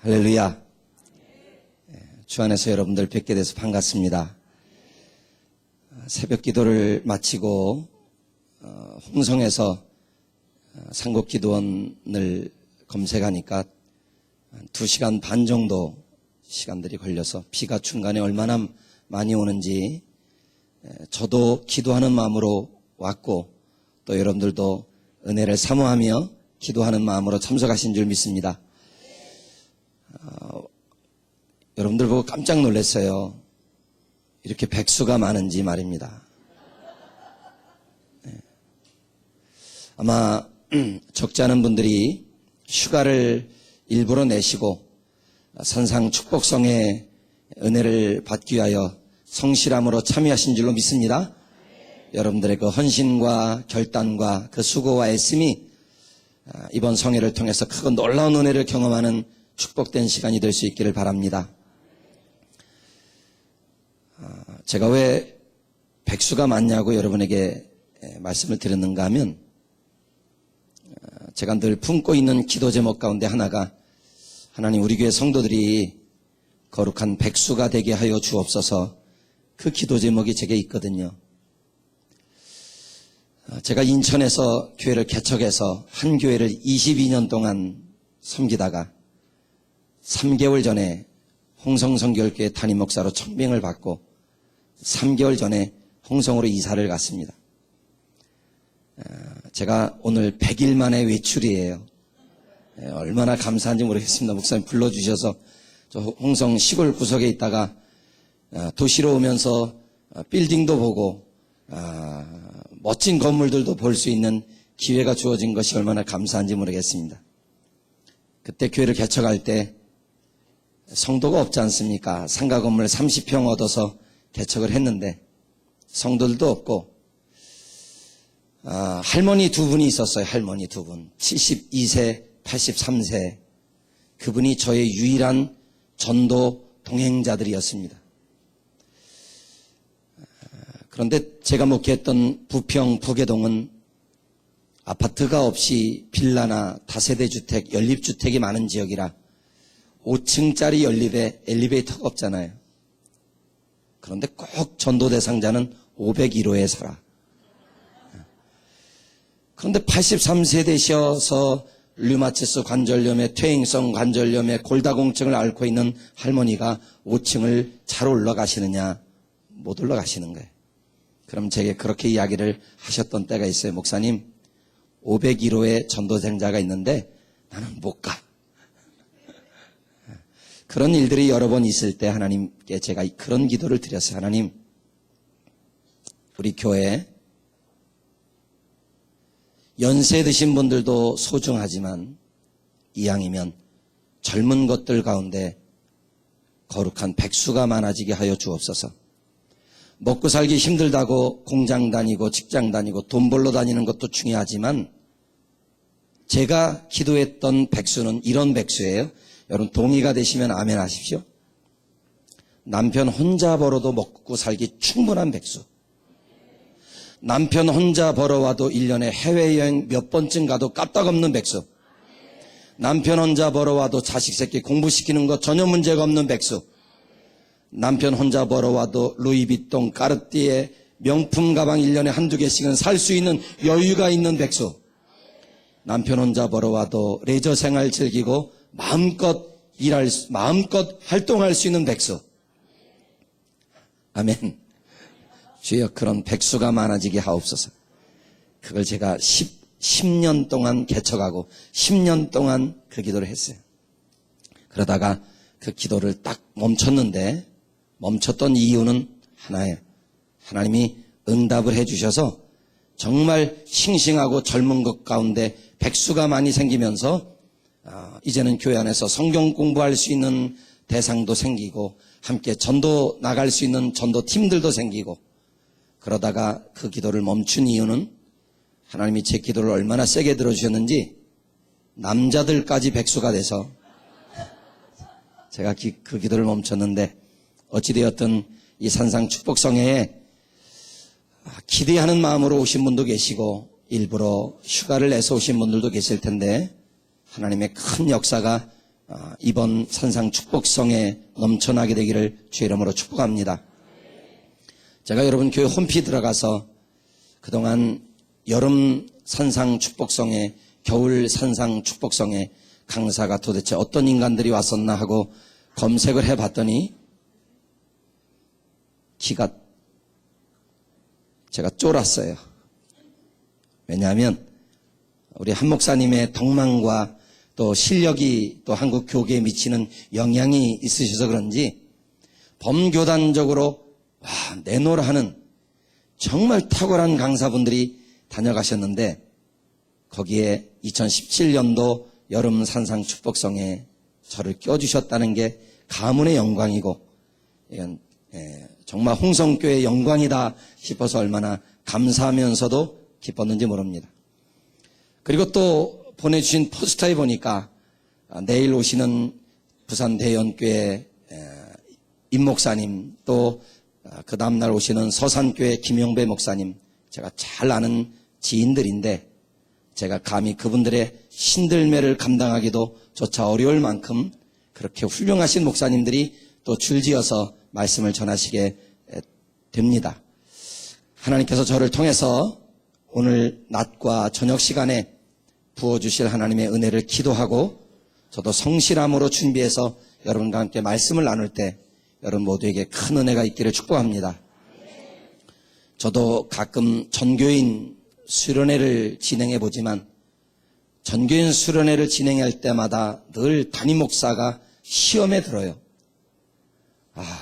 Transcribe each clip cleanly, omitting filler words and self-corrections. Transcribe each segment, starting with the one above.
할렐루야. 주 안에서 여러분들 뵙게 돼서 반갑습니다. 새벽 기도를 마치고 홍성에서 상곡기도원을 검색하니까 2시간 반 정도 시간들이 걸려서 비가 중간에 얼마나 많이 오는지 저도 기도하는 마음으로 왔고 또 여러분들도 은혜를 사모하며 기도하는 마음으로 참석하신 줄 믿습니다. 여러분들 보고 깜짝 놀랐어요. 이렇게 백수가 많은지 말입니다. 아마 적지 않은 분들이 휴가를 일부러 내시고 산상 축복성의 은혜를 받기 위하여 성실함으로 참여하신 줄로 믿습니다. 여러분들의 그 헌신과 결단과 그 수고와 애씀이 이번 성회를 통해서 크고 놀라운 은혜를 경험하는 축복된 시간이 될 수 있기를 바랍니다. 제가 왜 백수가 많냐고 여러분에게 말씀을 드렸는가 하면 제가 늘 품고 있는 기도 제목 가운데 하나가 하나님 우리 교회 성도들이 거룩한 백수가 되게 하여 주옵소서, 그 기도 제목이 제게 있거든요. 제가 인천에서 교회를 개척해서 한 교회를 22년 동안 섬기다가 3개월 전에 홍성성결교회 담임 목사로 청빙을 받고 3개월 전에 홍성으로 이사를 갔습니다. 제가 오늘 100일 만에 외출이에요. 얼마나 감사한지 모르겠습니다. 목사님 불러주셔서 저 홍성 시골 구석에 있다가 도시로 오면서 빌딩도 보고 멋진 건물들도 볼 수 있는 기회가 주어진 것이 얼마나 감사한지 모르겠습니다. 그때 교회를 개척할 때 성도가 없지 않습니까? 상가 건물 30평 얻어서 개척을 했는데 성도들도 없고 할머니 두 분이 있었어요. 할머니 두 분, 72세 83세. 그분이 저의 유일한 전도 동행자들이었습니다. 그런데 제가 목회했던 부평 포계동은 아파트가 없이 빌라나 다세대 주택, 연립주택이 많은 지역이라 5층짜리 연립에 엘리베이터가 없잖아요. 그런데 꼭 전도 대상자는 501호에 살아. 그런데 83세 되셔서 류마티스 관절염에, 퇴행성 관절염에 골다공증을 앓고 있는 할머니가 5층을 잘 올라가시느냐? 못 올라가시는 거예요. 그럼 제게 그렇게 이야기를 하셨던 때가 있어요. 목사님, 501호에 전도생자가 있는데 나는 못 가. 그런 일들이 여러 번 있을 때 하나님께 제가 그런 기도를 드렸어요. 하나님, 우리 교회 연세 드신 분들도 소중하지만 이왕이면 젊은 것들 가운데 거룩한 백수가 많아지게 하여 주옵소서. 먹고 살기 힘들다고 공장 다니고 직장 다니고 돈 벌러 다니는 것도 중요하지만 제가 기도했던 백수는 이런 백수예요. 여러분 동의가 되시면 아멘 하십시오. 남편 혼자 벌어도 먹고 살기 충분한 백수. 남편 혼자 벌어와도 1년에 해외여행 몇 번쯤 가도 까딱없는 백수. 남편 혼자 벌어와도 자식 새끼 공부시키는 거 전혀 문제가 없는 백수. 남편 혼자 벌어와도 루이비통, 까르띠에 명품 가방 1년에 한두 개씩은 살 수 있는 여유가 있는 백수. 남편 혼자 벌어와도 레저 생활 즐기고 마음껏 활동할 수 있는 백수. 아멘. 주여 그런 백수가 많아지게 하옵소서. 그걸 제가 10년 동안 개척하고 10년 동안 그 기도를 했어요. 그러다가 그 기도를 딱 멈췄는데 멈췄던 이유는 하나예요. 하나님이 응답을 해주셔서 정말 싱싱하고 젊은 것 가운데 백수가 많이 생기면서 이제는 교회 안에서 성경 공부할 수 있는 대상도 생기고 함께 전도 나갈 수 있는 전도 팀들도 생기고, 그러다가 그 기도를 멈춘 이유는 하나님이 제 기도를 얼마나 세게 들어주셨는지 남자들까지 백수가 돼서 제가 그 기도를 멈췄는데, 어찌되었든 이 산상 축복성회에 기대하는 마음으로 오신 분도 계시고 일부러 휴가를 내서 오신 분들도 계실 텐데 하나님의 큰 역사가 이번 산상 축복성에 넘쳐나게 되기를 주의 이름으로 축복합니다. 제가 여러분 교회 홈피 들어가서 그동안 여름 산상 축복성에, 겨울 산상 축복성에 강사가 도대체 어떤 인간들이 왔었나 하고 검색을 해봤더니 기가 제가 쫄았어요. 왜냐하면 우리 한 목사님의 덕망과 또 실력이 또 한국 교계에 미치는 영향이 있으셔서 그런지 범교단적으로 내노라 하는 정말 탁월한 강사분들이 다녀가셨는데 거기에 2017년도 여름 산상 축복성에 저를 껴주셨다는 게 가문의 영광이고 이건 정말 홍성교의 영광이다 싶어서 얼마나 감사하면서도 기뻤는지 모릅니다. 그리고 또 보내주신 포스터에 보니까 내일 오시는 부산 대연교회 임 목사님, 또 그 다음날 오시는 서산교회 김영배 목사님, 제가 잘 아는 지인들인데 제가 감히 그분들의 신들매를 감당하기도 조차 어려울 만큼 그렇게 훌륭하신 목사님들이 또 줄지어서 말씀을 전하시게 됩니다. 하나님께서 저를 통해서 오늘 낮과 저녁 시간에 부어주실 하나님의 은혜를 기도하고 저도 성실함으로 준비해서 여러분과 함께 말씀을 나눌 때 여러분 모두에게 큰 은혜가 있기를 축복합니다. 저도 가끔 전교인 수련회를 진행해 보지만 전교인 수련회를 진행할 때마다 늘 담임 목사가 시험에 들어요.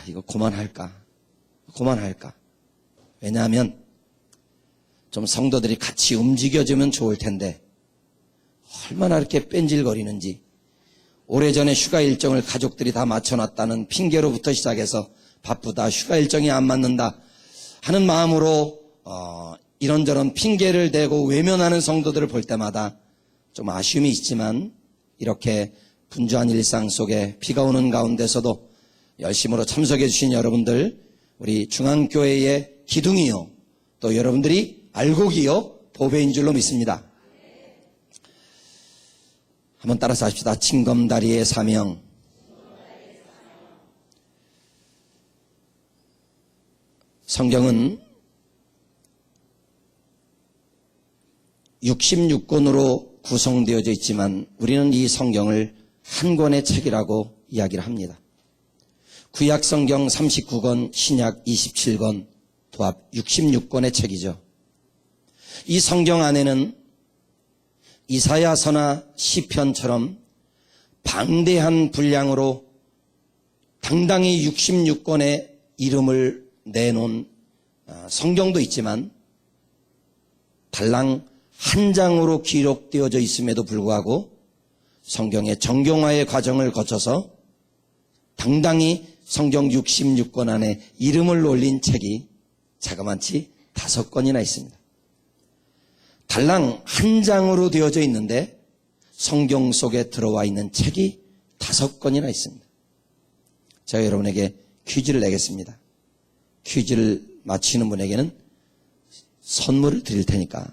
이거 그만할까? 왜냐하면 좀 성도들이 같이 움직여주면 좋을 텐데 얼마나 이렇게 뺀질거리는지, 오래전에 휴가 일정을 가족들이 다 맞춰놨다는 핑계로부터 시작해서 바쁘다, 휴가 일정이 안 맞는다 하는 마음으로 이런저런 핑계를 대고 외면하는 성도들을 볼 때마다 좀 아쉬움이 있지만 이렇게 분주한 일상 속에 비가 오는 가운데서도 열심으로 참석해 주신 여러분들, 우리 중앙교회의 기둥이요 또 여러분들이 알곡이요 보배인 줄로 믿습니다. 한번 따라서 합시다. 징검다리의 사명. 성경은 66권으로 구성되어져 있지만 우리는 이 성경을 한 권의 책이라고 이야기를 합니다. 구약 성경 39권, 신약 27권, 도합 66권의 책이죠. 이 성경 안에는 이사야서나 시편처럼 방대한 분량으로 당당히 66권의 이름을 내놓은 성경도 있지만 달랑 한 장으로 기록되어져 있음에도 불구하고 성경의 정경화의 과정을 거쳐서 당당히 성경 66권 안에 이름을 올린 책이 자그마치 5권이나 있습니다. 달랑 한 장으로 되어져 있는데 성경 속에 들어와 있는 책이 5권이나 있습니다. 제가 여러분에게 퀴즈를 내겠습니다. 퀴즈를 맞히는 분에게는 선물을 드릴 테니까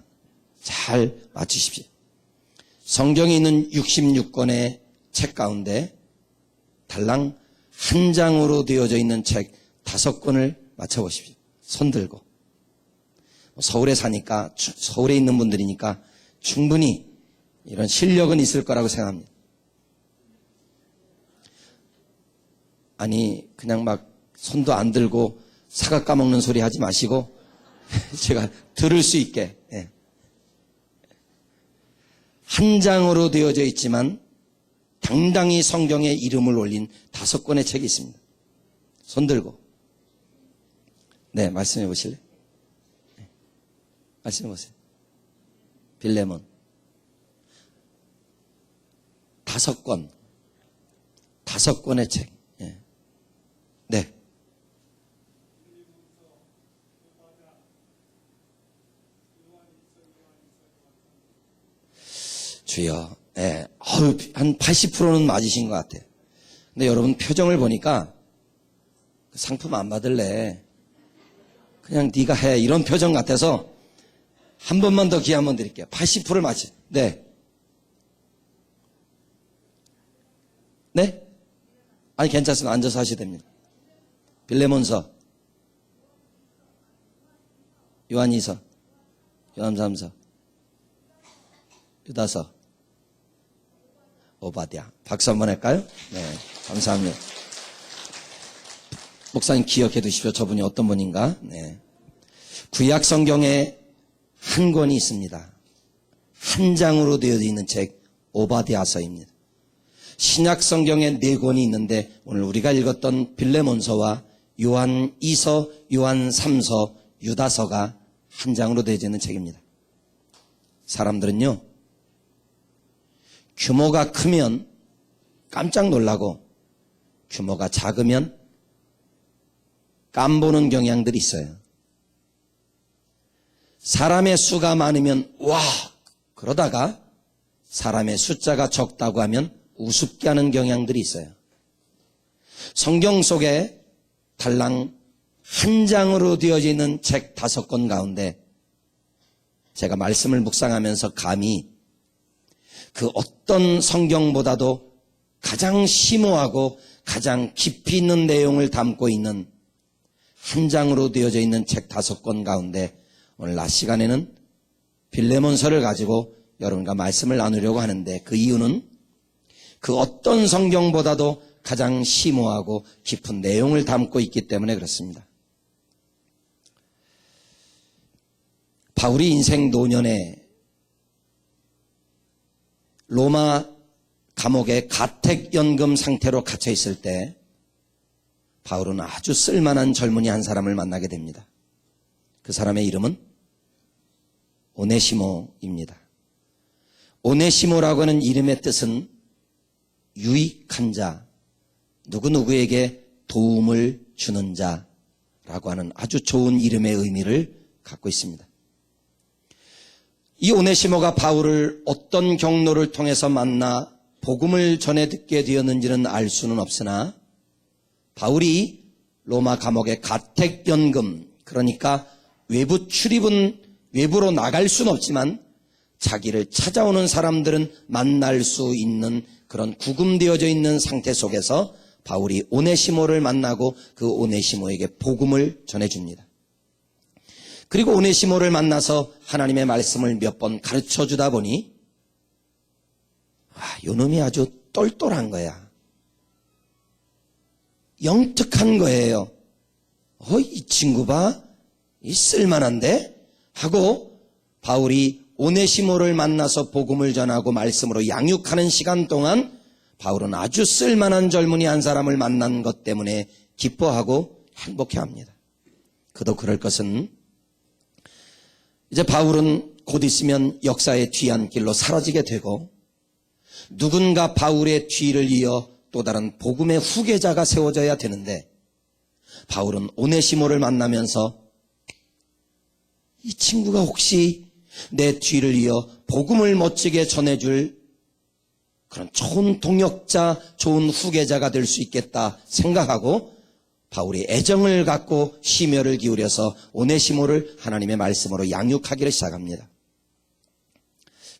잘 맞추십시오. 성경에 있는 66권의 책 가운데 달랑 한 장으로 되어져 있는 책 5권을 맞춰보십시오. 손 들고. 서울에 사니까, 서울에 있는 분들이니까 충분히 이런 실력은 있을 거라고 생각합니다. 아니, 그냥 막 손도 안 들고 사과 까먹는 소리 하지 마시고 제가 들을 수 있게. 한 장으로 되어져 있지만 당당히 성경에 이름을 올린 5권의 책이 있습니다. 손 들고. 네, 말씀해 보실래요? 말씀해 보세요. 빌레몬. 5권. 5권의 책. 네. 주여. 한 80%는 맞으신 것 같아요. 근데 여러분 표정을 보니까 상품 안 받을래. 그냥 네가 해. 이런 표정 같아서 한 번만 더 기회 한번 드릴게요. 80%를 맞지. 네. 네? 아니 괜찮습니다. 앉아서 하셔도 됩니다. 빌레몬서, 요한2서, 요한3서, 유다서, 오바댜. 박수 한번 할까요? 네, 감사합니다. 목사님 기억해 두십시오. 저분이 어떤 분인가? 네. 구약 성경에 한 권이 있습니다. 한 장으로 되어 있는 책 오바댜서입니다. 신약 성경에 4권이 있는데 오늘 우리가 읽었던 빌레몬서와 요한 2서, 요한 3서, 유다서가 한 장으로 되어 있는 책입니다. 사람들은요, 규모가 크면 깜짝 놀라고 규모가 작으면 깜보는 경향들이 있어요. 사람의 수가 많으면 와! 그러다가 사람의 숫자가 적다고 하면 우습게 하는 경향들이 있어요. 성경 속에 달랑 한 장으로 되어져 있는 책 5권 가운데 제가 말씀을 묵상하면서 감히 그 어떤 성경보다도 가장 심오하고 가장 깊이 있는 내용을 담고 있는 한 장으로 되어져 있는 책 5권 가운데 오늘 낮 시간에는 빌레몬서를 가지고 여러분과 말씀을 나누려고 하는데 그 이유는 그 어떤 성경보다도 가장 심오하고 깊은 내용을 담고 있기 때문에 그렇습니다. 바울이 인생 노년에 로마 감옥에 가택연금 상태로 갇혀 있을 때 바울은 아주 쓸만한 젊은이 한 사람을 만나게 됩니다. 그 사람의 이름은 오네시모입니다. 오네시모라고 하는 이름의 뜻은 유익한 자, 누구누구에게 도움을 주는 자라고 하는 아주 좋은 이름의 의미를 갖고 있습니다. 이 오네시모가 바울을 어떤 경로를 통해서 만나 복음을 전해 듣게 되었는지는 알 수는 없으나 바울이 로마 감옥의 가택연금, 그러니까 외부 출입은 외부로 나갈 수는 없지만 자기를 찾아오는 사람들은 만날 수 있는 그런 구금되어져 있는 상태 속에서 바울이 오네시모를 만나고 그 오네시모에게 복음을 전해줍니다. 그리고 오네시모를 만나서 하나님의 말씀을 몇 번 가르쳐 주다 보니 요놈이 아주 똘똘한 거야. 영특한 거예요. 이 친구 봐. 이 쓸만한데? 하고 바울이 오네시모를 만나서 복음을 전하고 말씀으로 양육하는 시간 동안 바울은 아주 쓸만한 젊은이 한 사람을 만난 것 때문에 기뻐하고 행복해합니다. 그도 그럴 것은 이제 바울은 곧 있으면 역사의 뒤안길로 사라지게 되고 누군가 바울의 뒤를 이어 또 다른 복음의 후계자가 세워져야 되는데 바울은 오네시모를 만나면서 이 친구가 혹시 내 뒤를 이어 복음을 멋지게 전해줄 그런 좋은 동역자, 좋은 후계자가 될 수 있겠다 생각하고 바울이 애정을 갖고 심혈을 기울여서 오네시모를 하나님의 말씀으로 양육하기를 시작합니다.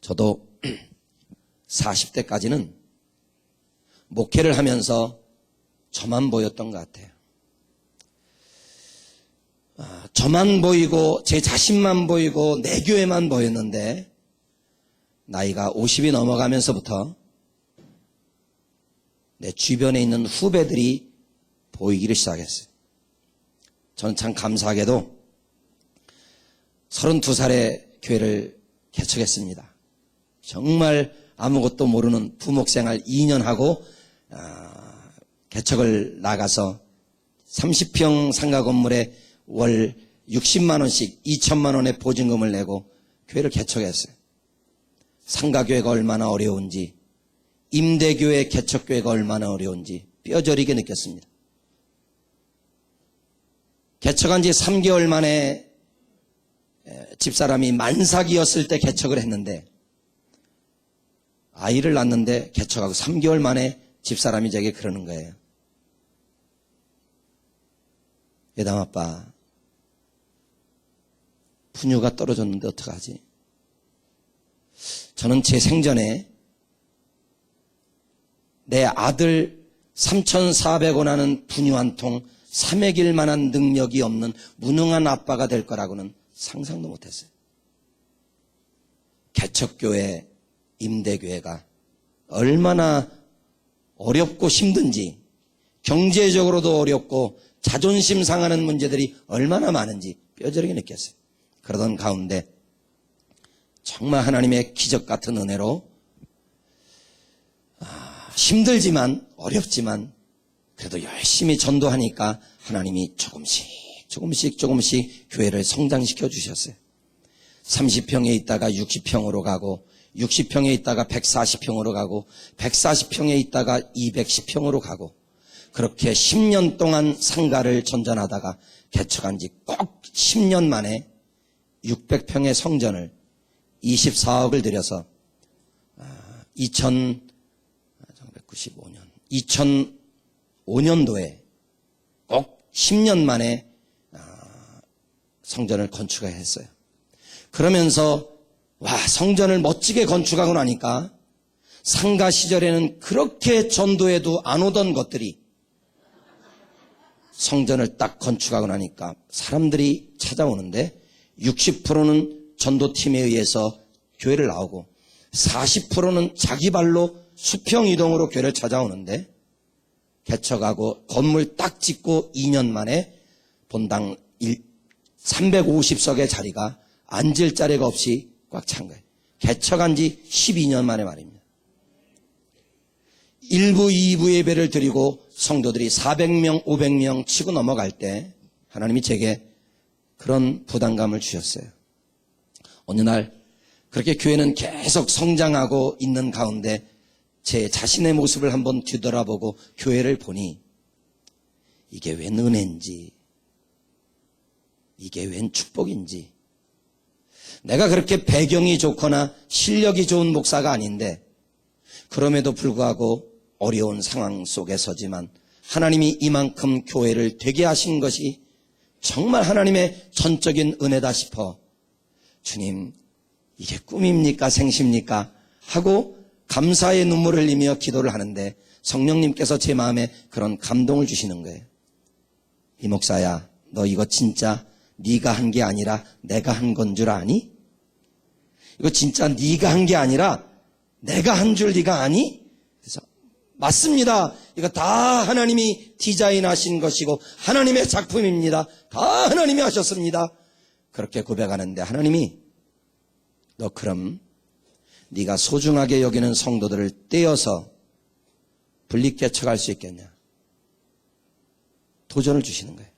저도 40대까지는 목회를 하면서 저만 보였던 것 같아요. 저만 보이고 제 자신만 보이고 내 교회만 보였는데 나이가 50이 넘어가면서부터 내 주변에 있는 후배들이 보이기를 시작했어요. 저는 참 감사하게도 32살에 교회를 개척했습니다. 정말 아무것도 모르는 부목생활 2년 하고 개척을 나가서 30평 상가 건물에 월 60만 원씩 2천만 원의 보증금을 내고 교회를 개척했어요. 상가교회가 얼마나 어려운지, 임대교회 개척교회가 얼마나 어려운지 뼈저리게 느꼈습니다. 개척한 지 3개월 만에 집사람이 만삭이었을 때 개척을 했는데 아이를 낳는데 개척하고 3개월 만에 집사람이 제게 그러는 거예요. 예담아빠, 분유가 떨어졌는데 어떡하지? 저는 제 생전에 내 아들 3,400원 하는 분유 한 통 사 먹일 만한 능력이 없는 무능한 아빠가 될 거라고는 상상도 못했어요. 개척교회, 임대교회가 얼마나 어렵고 힘든지, 경제적으로도 어렵고 자존심 상하는 문제들이 얼마나 많은지 뼈저리게 느꼈어요. 그러던 가운데 정말 하나님의 기적 같은 은혜로 힘들지만 어렵지만 그래도 열심히 전도하니까 하나님이 조금씩 교회를 성장시켜 주셨어요. 30평에 있다가 60평으로 가고 60평에 있다가 140평으로 가고 140평에 있다가 210평으로 가고 그렇게 10년 동안 상가를 전전하다가 개척한 지 꼭 10년 만에 600평의 성전을 24억을 들여서 2005년도에 꼭 10년 만에 성전을 건축했어요. 그러면서 성전을 멋지게 건축하고 나니까 상가 시절에는 그렇게 전도해도 안 오던 것들이 성전을 딱 건축하고 나니까 사람들이 찾아오는데 60%는 전도팀에 의해서 교회를 나오고 40%는 자기 발로 수평 이동으로 교회를 찾아오는데 개척하고 건물 딱 짓고 2년 만에 본당 350석의 자리가 앉을 자리가 없이 꽉 찬 거예요. 개척한 지 12년 만에 말입니다. 1부, 2부 예배를 드리고 성도들이 400명, 500명 치고 넘어갈 때 하나님이 제게 그런 부담감을 주셨어요. 어느 날 그렇게 교회는 계속 성장하고 있는 가운데 제 자신의 모습을 한번 뒤돌아보고 교회를 보니 이게 웬 은혜인지 이게 웬 축복인지 내가 그렇게 배경이 좋거나 실력이 좋은 목사가 아닌데 그럼에도 불구하고 어려운 상황 속에 서지만 하나님이 이만큼 교회를 되게 하신 것이 정말 하나님의 전적인 은혜다 싶어 주님 이게 꿈입니까 생시입니까 하고 감사의 눈물을 흘리며 기도를 하는데 성령님께서 제 마음에 그런 감동을 주시는 거예요. 이 목사야 너 이거 진짜 네가 한 게 아니라 내가 한 건 줄 아니? 이거 진짜 네가 한 게 아니라 내가 한 줄 네가 아니? 그래서 맞습니다. 이거 다 하나님이 디자인하신 것이고 하나님의 작품입니다. 다 하나님이 하셨습니다. 그렇게 고백하는데 하나님이 너 그럼 네가 소중하게 여기는 성도들을 떼어서 분립개척할 수 있겠냐? 도전을 주시는 거예요.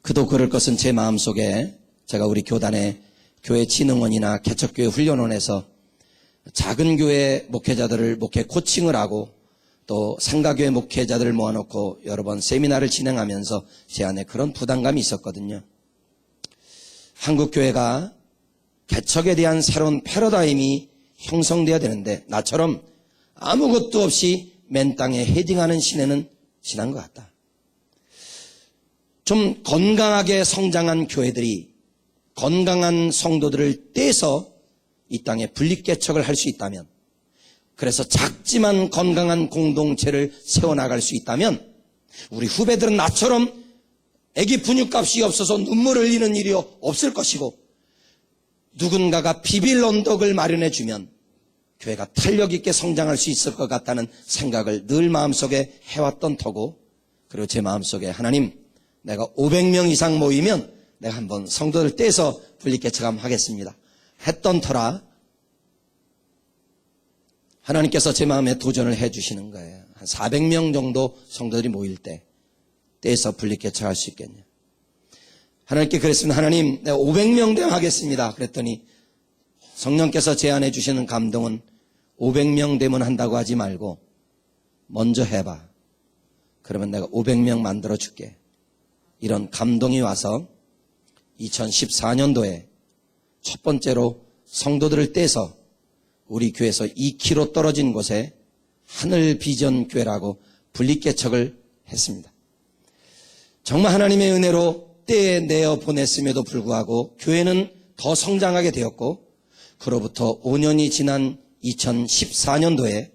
그도 그럴 것은 제 마음속에 제가 우리 교단의 교회 진흥원이나 개척교회 훈련원에서 작은 교회 목회자들을 목회 코칭을 하고 또 상가교회 목회자들을 모아놓고 여러 번 세미나를 진행하면서 제 안에 그런 부담감이 있었거든요. 한국교회가 개척에 대한 새로운 패러다임이 형성돼야 되는데 나처럼 아무것도 없이 맨 땅에 헤딩하는 시대는 지난 것 같다. 좀 건강하게 성장한 교회들이 건강한 성도들을 떼서 이 땅에 분립개척을 할 수 있다면 그래서 작지만 건강한 공동체를 세워나갈 수 있다면 우리 후배들은 나처럼 애기 분유값이 없어서 눈물 흘리는 일이 없을 것이고 누군가가 비빌 언덕을 마련해 주면 교회가 탄력 있게 성장할 수 있을 것 같다는 생각을 늘 마음속에 해왔던 터고 그리고 제 마음속에 하나님 내가 500명 이상 모이면 내가 한번 성도들 떼서 분립개척 하겠습니다 했던 터라 하나님께서 제 마음에 도전을 해 주시는 거예요. 한 400명 정도 성도들이 모일 때 떼서 분립개척할 수 있겠냐. 하나님께 그랬습니다. 하나님 내가 500명 되면 하겠습니다. 그랬더니 성령께서 제안해 주시는 감동은 500명 되면 한다고 하지 말고 먼저 해봐. 그러면 내가 500명 만들어 줄게. 이런 감동이 와서 2014년도에 첫 번째로 성도들을 떼서 우리 교회에서 2km 떨어진 곳에 하늘비전교회라고 분립개척을 했습니다. 정말 하나님의 은혜로 떼내어 보냈음에도 불구하고 교회는 더 성장하게 되었고 그로부터 5년이 지난 2014년도에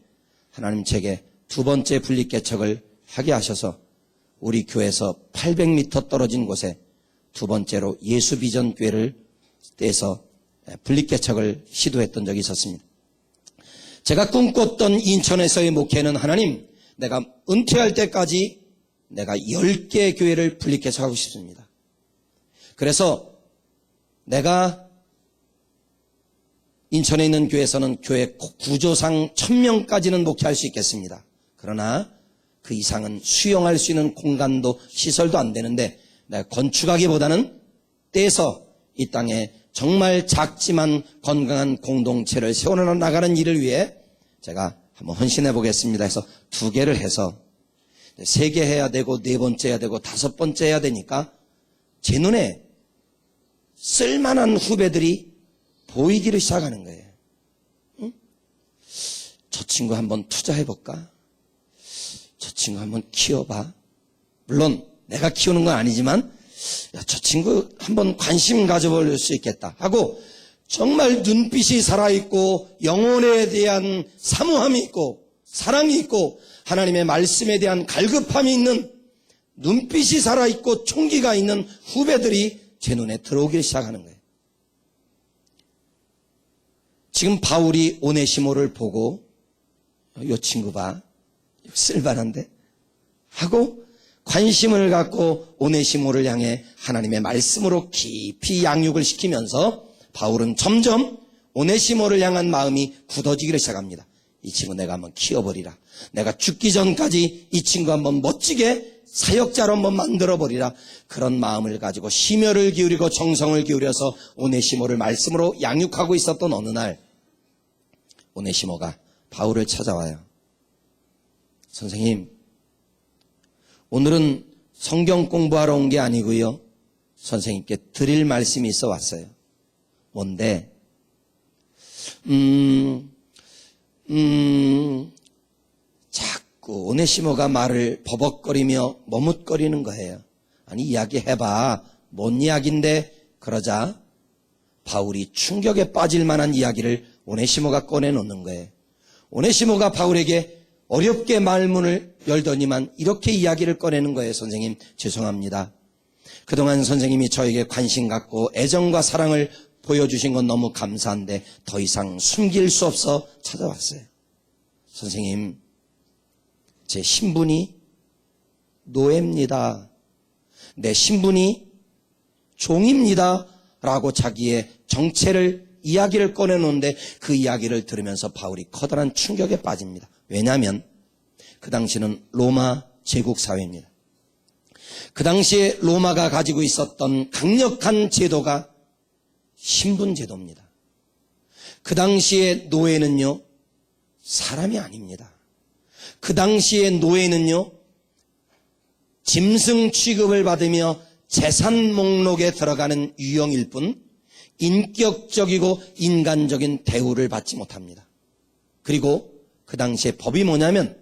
하나님 제게 두 번째 분립개척을 하게 하셔서 우리 교회에서 800m 떨어진 곳에 두 번째로 예수비전교회를 떼서 분립개척을 시도했던 적이 있었습니다. 제가 꿈꿨던 인천에서의 목회는 하나님, 내가 은퇴할 때까지 내가 10개 교회를 분립개척하고 싶습니다. 그래서 내가 인천에 있는 교회에서는 교회 구조상 1000명까지는 목회할 수 있겠습니다. 그러나 그 이상은 수용할 수 있는 공간도 시설도 안 되는데 내가 건축하기보다는 떼서 이 땅에 정말 작지만 건강한 공동체를 세워나가는 일을 위해 제가 한번 헌신해 보겠습니다 해서 2개를 해서 3개 해야 되고 4번째 해야 되고 5번째 해야 되니까 제 눈에 쓸만한 후배들이 보이기를 시작하는 거예요. 응? 저 친구 한번 투자해볼까? 저 친구 한번 키워봐. 물론 내가 키우는 건 아니지만 야, 저 친구 한번 관심 가져볼 수 있겠다 하고 정말 눈빛이 살아있고 영혼에 대한 사모함이 있고 사랑이 있고 하나님의 말씀에 대한 갈급함이 있는 눈빛이 살아있고 총기가 있는 후배들이 제 눈에 들어오기 시작하는 거예요. 지금 바울이 오네시모를 보고 이 친구 봐 쓸만한데 하고 관심을 갖고 오네시모를 향해 하나님의 말씀으로 깊이 양육을 시키면서 바울은 점점 오네시모를 향한 마음이 굳어지기를 시작합니다. 이 친구 내가 한번 키워버리라. 내가 죽기 전까지 이 친구 한번 멋지게 사역자로 한번 만들어버리라. 그런 마음을 가지고 심혈을 기울이고 정성을 기울여서 오네시모를 말씀으로 양육하고 있었던 어느 날 오네시모가 바울을 찾아와요. 선생님, 오늘은 성경 공부하러 온 게 아니고요. 선생님께 드릴 말씀이 있어 왔어요. 뭔데? 자꾸 오네시모가 말을 버벅거리며 머뭇거리는 거예요. 아니 이야기해봐. 뭔 이야기인데? 그러자 바울이 충격에 빠질 만한 이야기를 오네시모가 꺼내놓는 거예요. 오네시모가 바울에게 어렵게 말문을 열더니만 이렇게 이야기를 꺼내는 거예요. 선생님 죄송합니다. 그동안 선생님이 저에게 관심 갖고 애정과 사랑을 보여주신 건 너무 감사한데 더 이상 숨길 수 없어 찾아왔어요. 선생님, 제 신분이 노예입니다. 내 신분이 종입니다. 라고 자기의 정체를 이야기를 꺼내놓는데 그 이야기를 들으면서 바울이 커다란 충격에 빠집니다. 왜냐하면 그 당시는 로마 제국 사회입니다. 그 당시에 로마가 가지고 있었던 강력한 제도가 신분제도입니다. 그 당시에 노예는요, 사람이 아닙니다. 그 당시에 노예는요, 짐승 취급을 받으며 재산 목록에 들어가는 유형일 뿐 인격적이고 인간적인 대우를 받지 못합니다. 그리고 그 당시에 법이 뭐냐면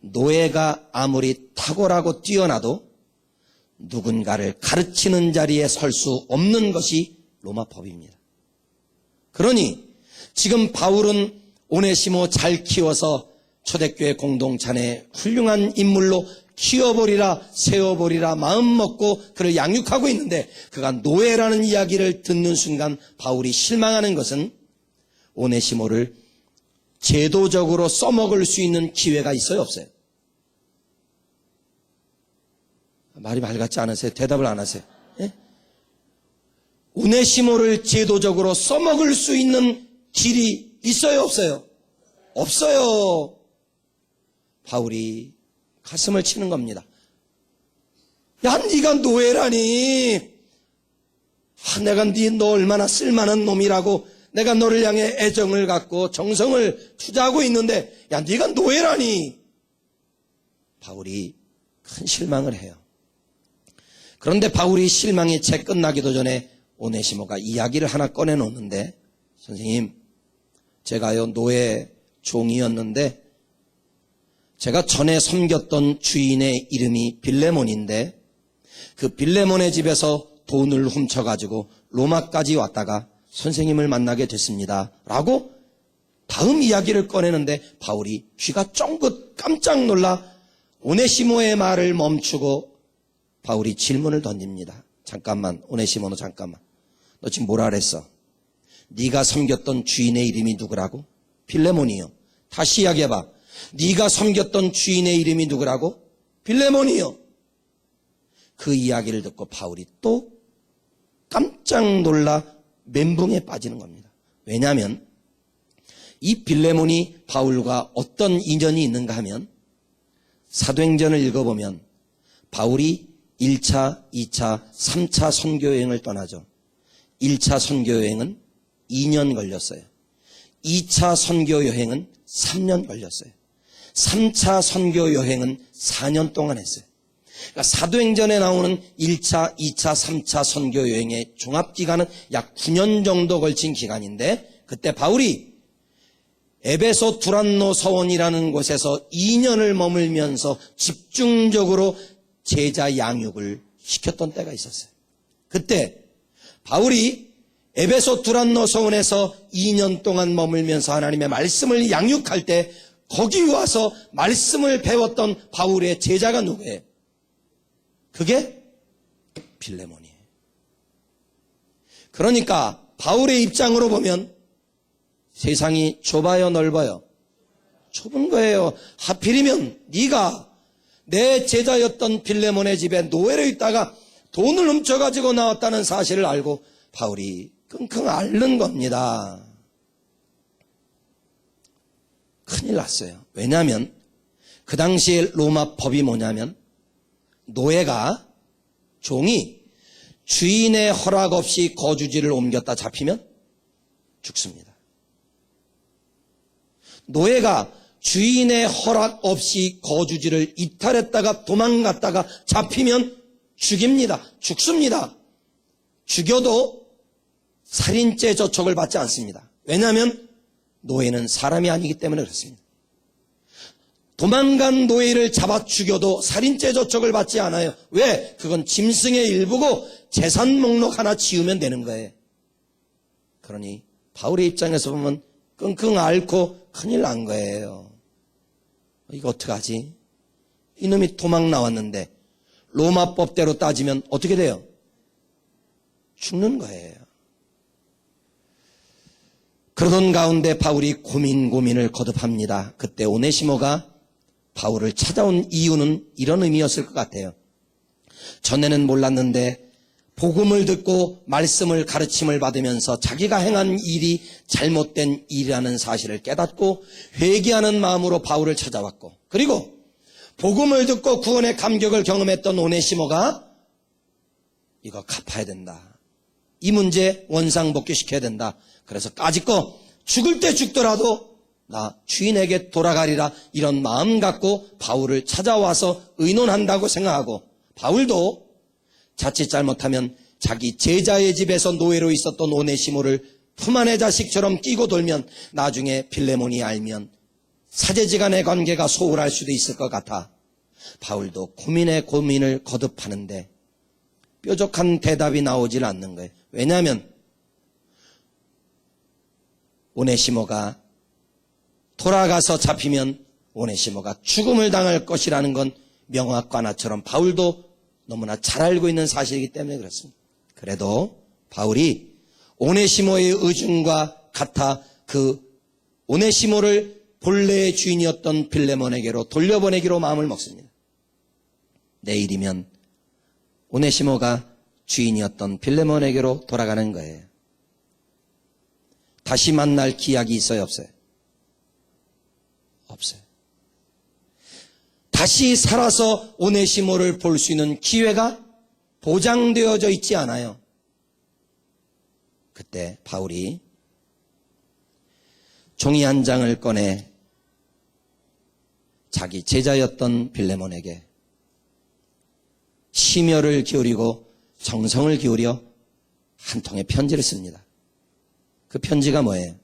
노예가 아무리 탁월하고 뛰어나도 누군가를 가르치는 자리에 설 수 없는 것이 로마 법입니다. 그러니 지금 바울은 오네시모 잘 키워서 초대교회 공동체 훌륭한 인물로 키워버리라 세워버리라 마음먹고 그를 양육하고 있는데 그가 노예라는 이야기를 듣는 순간 바울이 실망하는 것은 오네시모를 제도적으로 써먹을 수 있는 기회가 있어요 없어요? 말이 맑았지 않으세요? 대답을 안 하세요. 예? 오네시모를 제도적으로 써먹을 수 있는 길이 있어요 없어요? 없어요. 바울이 가슴을 치는 겁니다. 야, 네가 노예라니. 내가 너 얼마나 쓸만한 놈이라고 내가 너를 향해 애정을 갖고 정성을 투자하고 있는데 야, 네가 노예라니. 바울이 큰 실망을 해요. 그런데 바울이 실망이 채 끝나기도 전에 오네시모가 이야기를 하나 꺼내놓는데 선생님, 제가요 노예 종이었는데 제가 전에 섬겼던 주인의 이름이 빌레몬인데 그 빌레몬의 집에서 돈을 훔쳐가지고 로마까지 왔다가 선생님을 만나게 됐습니다. 라고 다음 이야기를 꺼내는데 바울이 귀가 쫑긋 깜짝 놀라 오네시모의 말을 멈추고 바울이 질문을 던집니다. 잠깐만, 오네시모, 너 잠깐만. 너 지금 뭐라 그랬어? 네가 섬겼던 주인의 이름이 누구라고? 빌레몬이요. 다시 이야기해봐. 네가 섬겼던 주인의 이름이 누구라고? 빌레몬이요. 그 이야기를 듣고 바울이 또 깜짝 놀라 멘붕에 빠지는 겁니다. 왜냐하면 이 빌레몬이 바울과 어떤 인연이 있는가 하면 사도행전을 읽어보면 바울이 1차, 2차, 3차 선교여행을 떠나죠. 1차 선교여행은 2년 걸렸어요. 2차 선교여행은 3년 걸렸어요. 3차 선교여행은 4년 동안 했어요. 그러니까 사도행전에 나오는 1차, 2차, 3차 선교여행의 종합기간은 약 9년 정도 걸친 기간인데 그때 바울이 에베소 두란노 서원이라는 곳에서 2년을 머물면서 집중적으로 제자 양육을 시켰던 때가 있었어요. 그때 바울이 에베소 두란노 서원에서 2년 동안 머물면서 하나님의 말씀을 양육할 때 거기 와서 말씀을 배웠던 바울의 제자가 누구예요? 그게 빌레몬이에요. 그러니까 바울의 입장으로 보면 세상이 좁아요, 넓어요? 좁은 거예요. 하필이면 네가 내 제자였던 빌레몬의 집에 노예로 있다가 돈을 훔쳐가지고 나왔다는 사실을 알고 바울이 끙끙 앓는 겁니다. 큰일 났어요. 왜냐하면 그 당시에 로마 법이 뭐냐면 노예가, 종이 주인의 허락 없이 거주지를 옮겼다 잡히면 죽습니다. 노예가 주인의 허락 없이 거주지를 이탈했다가 도망갔다가 잡히면 죽입니다. 죽습니다. 죽여도 살인죄 저촉을 받지 않습니다. 왜냐하면 노예는 사람이 아니기 때문에 그렇습니다. 도망간 노예를 잡아 죽여도 살인죄 저촉을 받지 않아요. 왜? 그건 짐승의 일부고 재산 목록 하나 지우면 되는 거예요. 그러니 바울의 입장에서 보면 끙끙 앓고 큰일 난 거예요. 이거 어떡하지? 이놈이 도망 나왔는데 로마 법대로 따지면 어떻게 돼요? 죽는 거예요. 그러던 가운데 바울이 고민을 거듭합니다. 그때 오네시모가 바울을 찾아온 이유는 이런 의미였을 것 같아요. 전에는 몰랐는데 복음을 듣고 말씀을 가르침을 받으면서 자기가 행한 일이 잘못된 일이라는 사실을 깨닫고 회개하는 마음으로 바울을 찾아왔고, 그리고 복음을 듣고 구원의 감격을 경험했던 오네시모가 이거 갚아야 된다. 이 문제 원상복귀시켜야 된다. 그래서 까짓거 죽을 때 죽더라도 나 주인에게 돌아가리라 이런 마음 갖고 바울을 찾아와서 의논한다고 생각하고, 바울도 자칫 잘못하면 자기 제자의 집에서 노예로 있었던 오네시모를 품 안의 자식처럼 끼고 돌면 나중에 빌레몬이 알면 사제지간의 관계가 소홀할 수도 있을 것 같아 바울도 고민을 거듭하는데 뾰족한 대답이 나오질 않는 거예요. 왜냐하면 오네시모가 돌아가서 잡히면 오네시모가 죽음을 당할 것이라는 건 명확관화처럼 바울도 너무나 잘 알고 있는 사실이기 때문에 그렇습니다. 그래도 바울이 오네시모의 의중과 같아 그 오네시모를 본래의 주인이었던 빌레몬에게로 돌려보내기로 마음을 먹습니다. 내일이면 오네시모가 주인이었던 빌레몬에게로 돌아가는 거예요. 다시 만날 기약이 있어요, 없어요? 없어요. 다시 살아서 오네시모를 볼 수 있는 기회가 보장되어져 있지 않아요. 그때 바울이 종이 한 장을 꺼내 자기 제자였던 빌레몬에게 심혈을 기울이고 정성을 기울여 한 통의 편지를 씁니다. 그 편지가 뭐예요?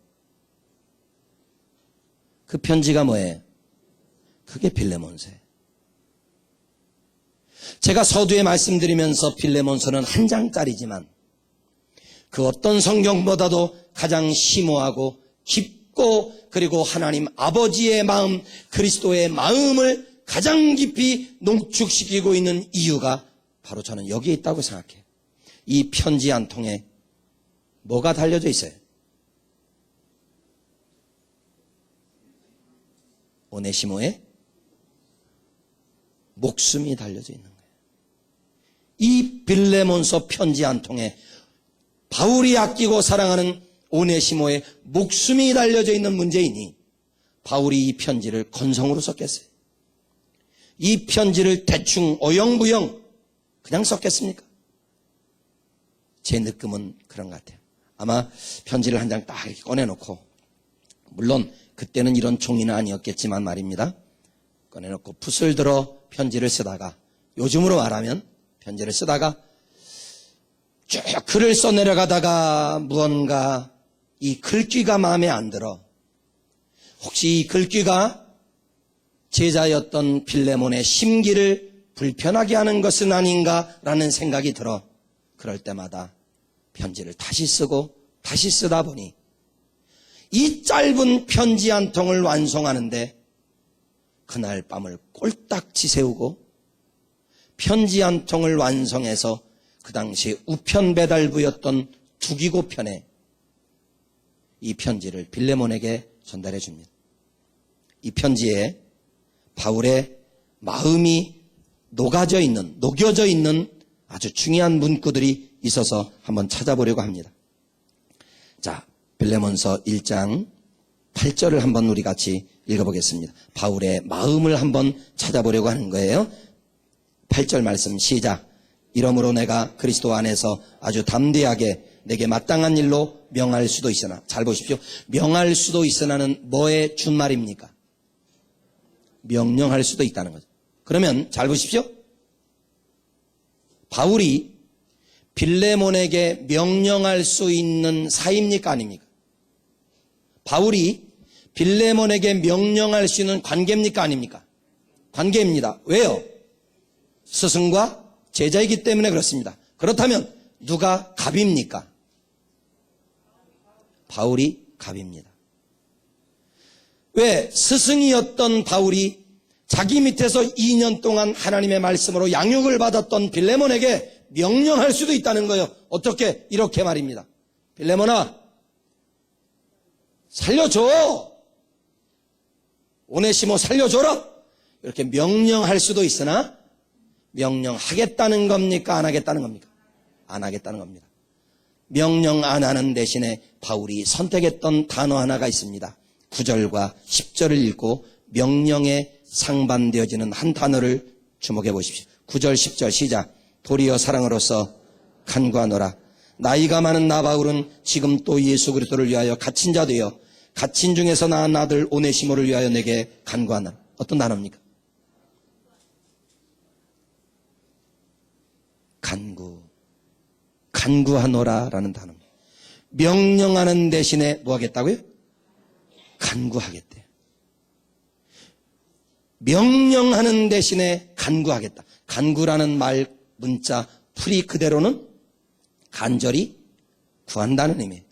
그 편지가 뭐예요? 그게 빌레몬서예요. 제가 서두에 말씀드리면서 빌레몬서는 한 장짜리지만 그 어떤 성경보다도 가장 심오하고 깊고 그리고 하나님 아버지의 마음, 그리스도의 마음을 가장 깊이 농축시키고 있는 이유가 바로 저는 여기에 있다고 생각해요. 이 편지 한 통에 뭐가 달려져 있어요? 오네시모의 목숨이 달려져 있는 거예요. 이 빌레몬서 편지 한 통에 바울이 아끼고 사랑하는 오네시모의 목숨이 달려져 있는 문제이니 바울이 이 편지를 건성으로 썼겠어요? 이 편지를 대충 어영부영 그냥 썼겠습니까? 제 느낌은 그런 것 같아요. 아마 편지를 한 장 딱 꺼내놓고, 물론 그때는 이런 종이는 아니었겠지만 말입니다. 꺼내놓고 붓을 들어 편지를 쓰다가, 요즘으로 말하면 편지를 쓰다가 쭉 글을 써내려가다가 무언가 이 글귀가 마음에 안 들어. 혹시 이 글귀가 제자였던 빌레몬의 심기를 불편하게 하는 것은 아닌가라는 생각이 들어 그럴 때마다 편지를 다시 쓰고 다시 쓰다 보니 이 짧은 편지 한 통을 완성하는데 그날 밤을 꼴딱 지새우고 편지 한 통을 완성해서 그 당시 우편 배달부였던 두기고편에 이 편지를 빌레몬에게 전달해 줍니다. 이 편지에 바울의 마음이 녹여져 있는 아주 중요한 문구들이 있어서 한번 찾아보려고 합니다. 자, 빌레몬서 1장 8절을 한번 우리 같이 읽어보겠습니다. 바울의 마음을 한번 찾아보려고 하는 거예요. 8절 말씀 시작. 이러므로 내가 그리스도 안에서 아주 담대하게 내게 마땅한 일로 명할 수도 있으나, 잘 보십시오. 명할 수도 있으나는 뭐의 준말입니까? 명령할 수도 있다는 거죠. 그러면 잘 보십시오. 바울이 빌레몬에게 명령할 수 있는 사이입니까? 아닙니까? 바울이 빌레몬에게 명령할 수 있는 관계입니까? 아닙니까? 관계입니다. 왜요? 스승과 제자이기 때문에 그렇습니다. 그렇다면 누가 갑입니까? 바울이 갑입니다. 왜? 스승이었던 바울이 자기 밑에서 2년 동안 하나님의 말씀으로 양육을 받았던 빌레몬에게 명령할 수도 있다는 거예요. 어떻게? 이렇게 말입니다. 빌레몬아, 살려줘. 오네시모 살려줘라. 이렇게 명령할 수도 있으나 명령하겠다는 겁니까? 안 하겠다는 겁니까? 안 하겠다는 겁니다. 명령 안 하는 대신에 바울이 선택했던 단어 하나가 있습니다. 9절과 10절을 읽고 명령에 상반되어지는 한 단어를 주목해 보십시오. 9절 10절 시작. 도리어 사랑으로서 간구하노라. 나이가 많은 나 바울은 지금 또 예수 그리스도를 위하여 갇힌 자 되어 갇힌 중에서 낳은 아들 오네시모를 위하여 내게 간구하노라. 어떤 단어입니까? 간구하노라라는 단어입니다. 명령하는 대신에 뭐 하겠다고요? 간구하겠대요. 명령하는 대신에 간구하겠다. 간구라는 말 문자 풀이 그대로는 간절히 구한다는 의미예요.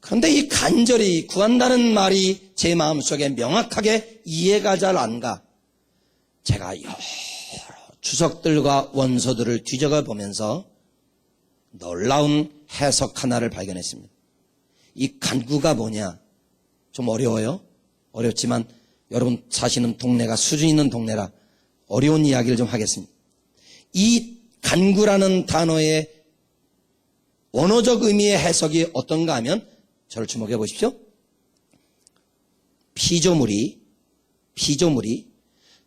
그런데 이 간절히 구한다는 말이 제 마음속에 명확하게 이해가 잘 안 가. 제가 여러 주석들과 원서들을 뒤져가 보면서 놀라운 해석 하나를 발견했습니다. 이 간구가 뭐냐? 좀 어려워요. 어렵지만 여러분 사시는 동네가 수준 있는 동네라 어려운 이야기를 좀 하겠습니다. 이 간구라는 단어의 원어적 의미의 해석이 어떤가 하면 저를 주목해 보십시오. 피조물이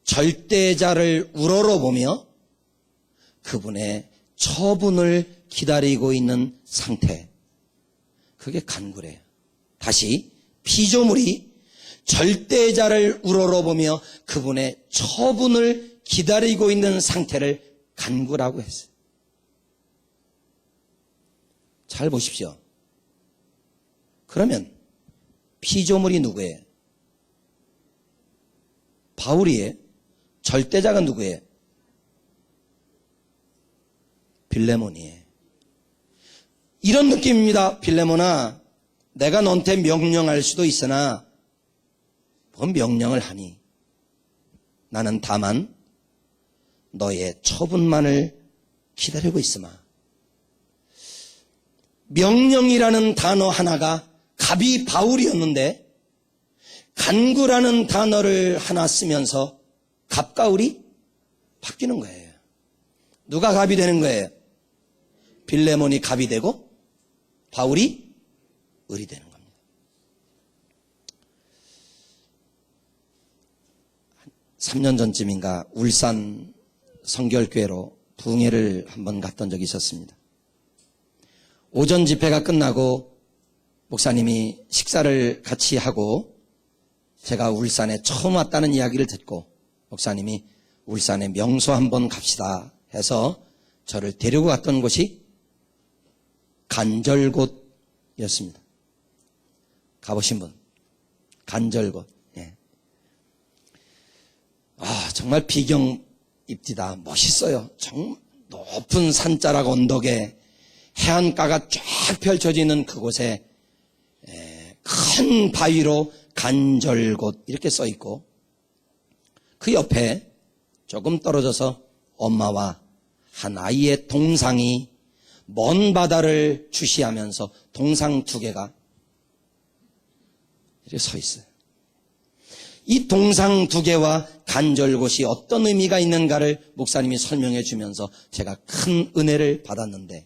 절대자를 우러러보며 그분의 처분을 기다리고 있는 상태. 그게 간구래요. 다시 피조물이 절대자를 우러러보며 그분의 처분을 기다리고 있는 상태를 간구라고 했어요. 잘 보십시오. 그러면 피조물이 누구예요? 바울이에요. 절대자가 누구예요? 빌레몬이에요. 이런 느낌입니다. 빌레몬아, 내가 너한테 명령할 수도 있으나 뭐 명령을 하니 나는 다만 너의 처분만을 기다리고 있으마. 명령이라는 단어 하나가 갑이 바울이었는데 간구라는 단어를 하나 쓰면서 갑과 을이 바뀌는 거예요. 누가 갑이 되는 거예요? 빌레몬이 갑이 되고 바울이 을이 되는 겁니다. 3년 전쯤인가 울산 성결교회로 부흥회를 한번 갔던 적이 있었습니다. 오전 집회가 끝나고 목사님이 식사를 같이 하고 제가 울산에 처음 왔다는 이야기를 듣고 목사님이 울산에 명소 한번 갑시다 해서 저를 데리고 갔던 곳이 간절곶이었습니다. 가보신 분? 간절곶. 예. 정말 비경입디다. 멋있어요. 정말 높은 산자락 언덕에 해안가가 쫙 펼쳐지는 그곳에 큰 바위로 간절곶 이렇게 써 있고 그 옆에 조금 떨어져서 엄마와 한 아이의 동상이 먼 바다를 주시하면서 동상 두 개가 이렇게 서 있어요. 이 동상 두 개와 간절곶이 어떤 의미가 있는가를 목사님이 설명해 주면서 제가 큰 은혜를 받았는데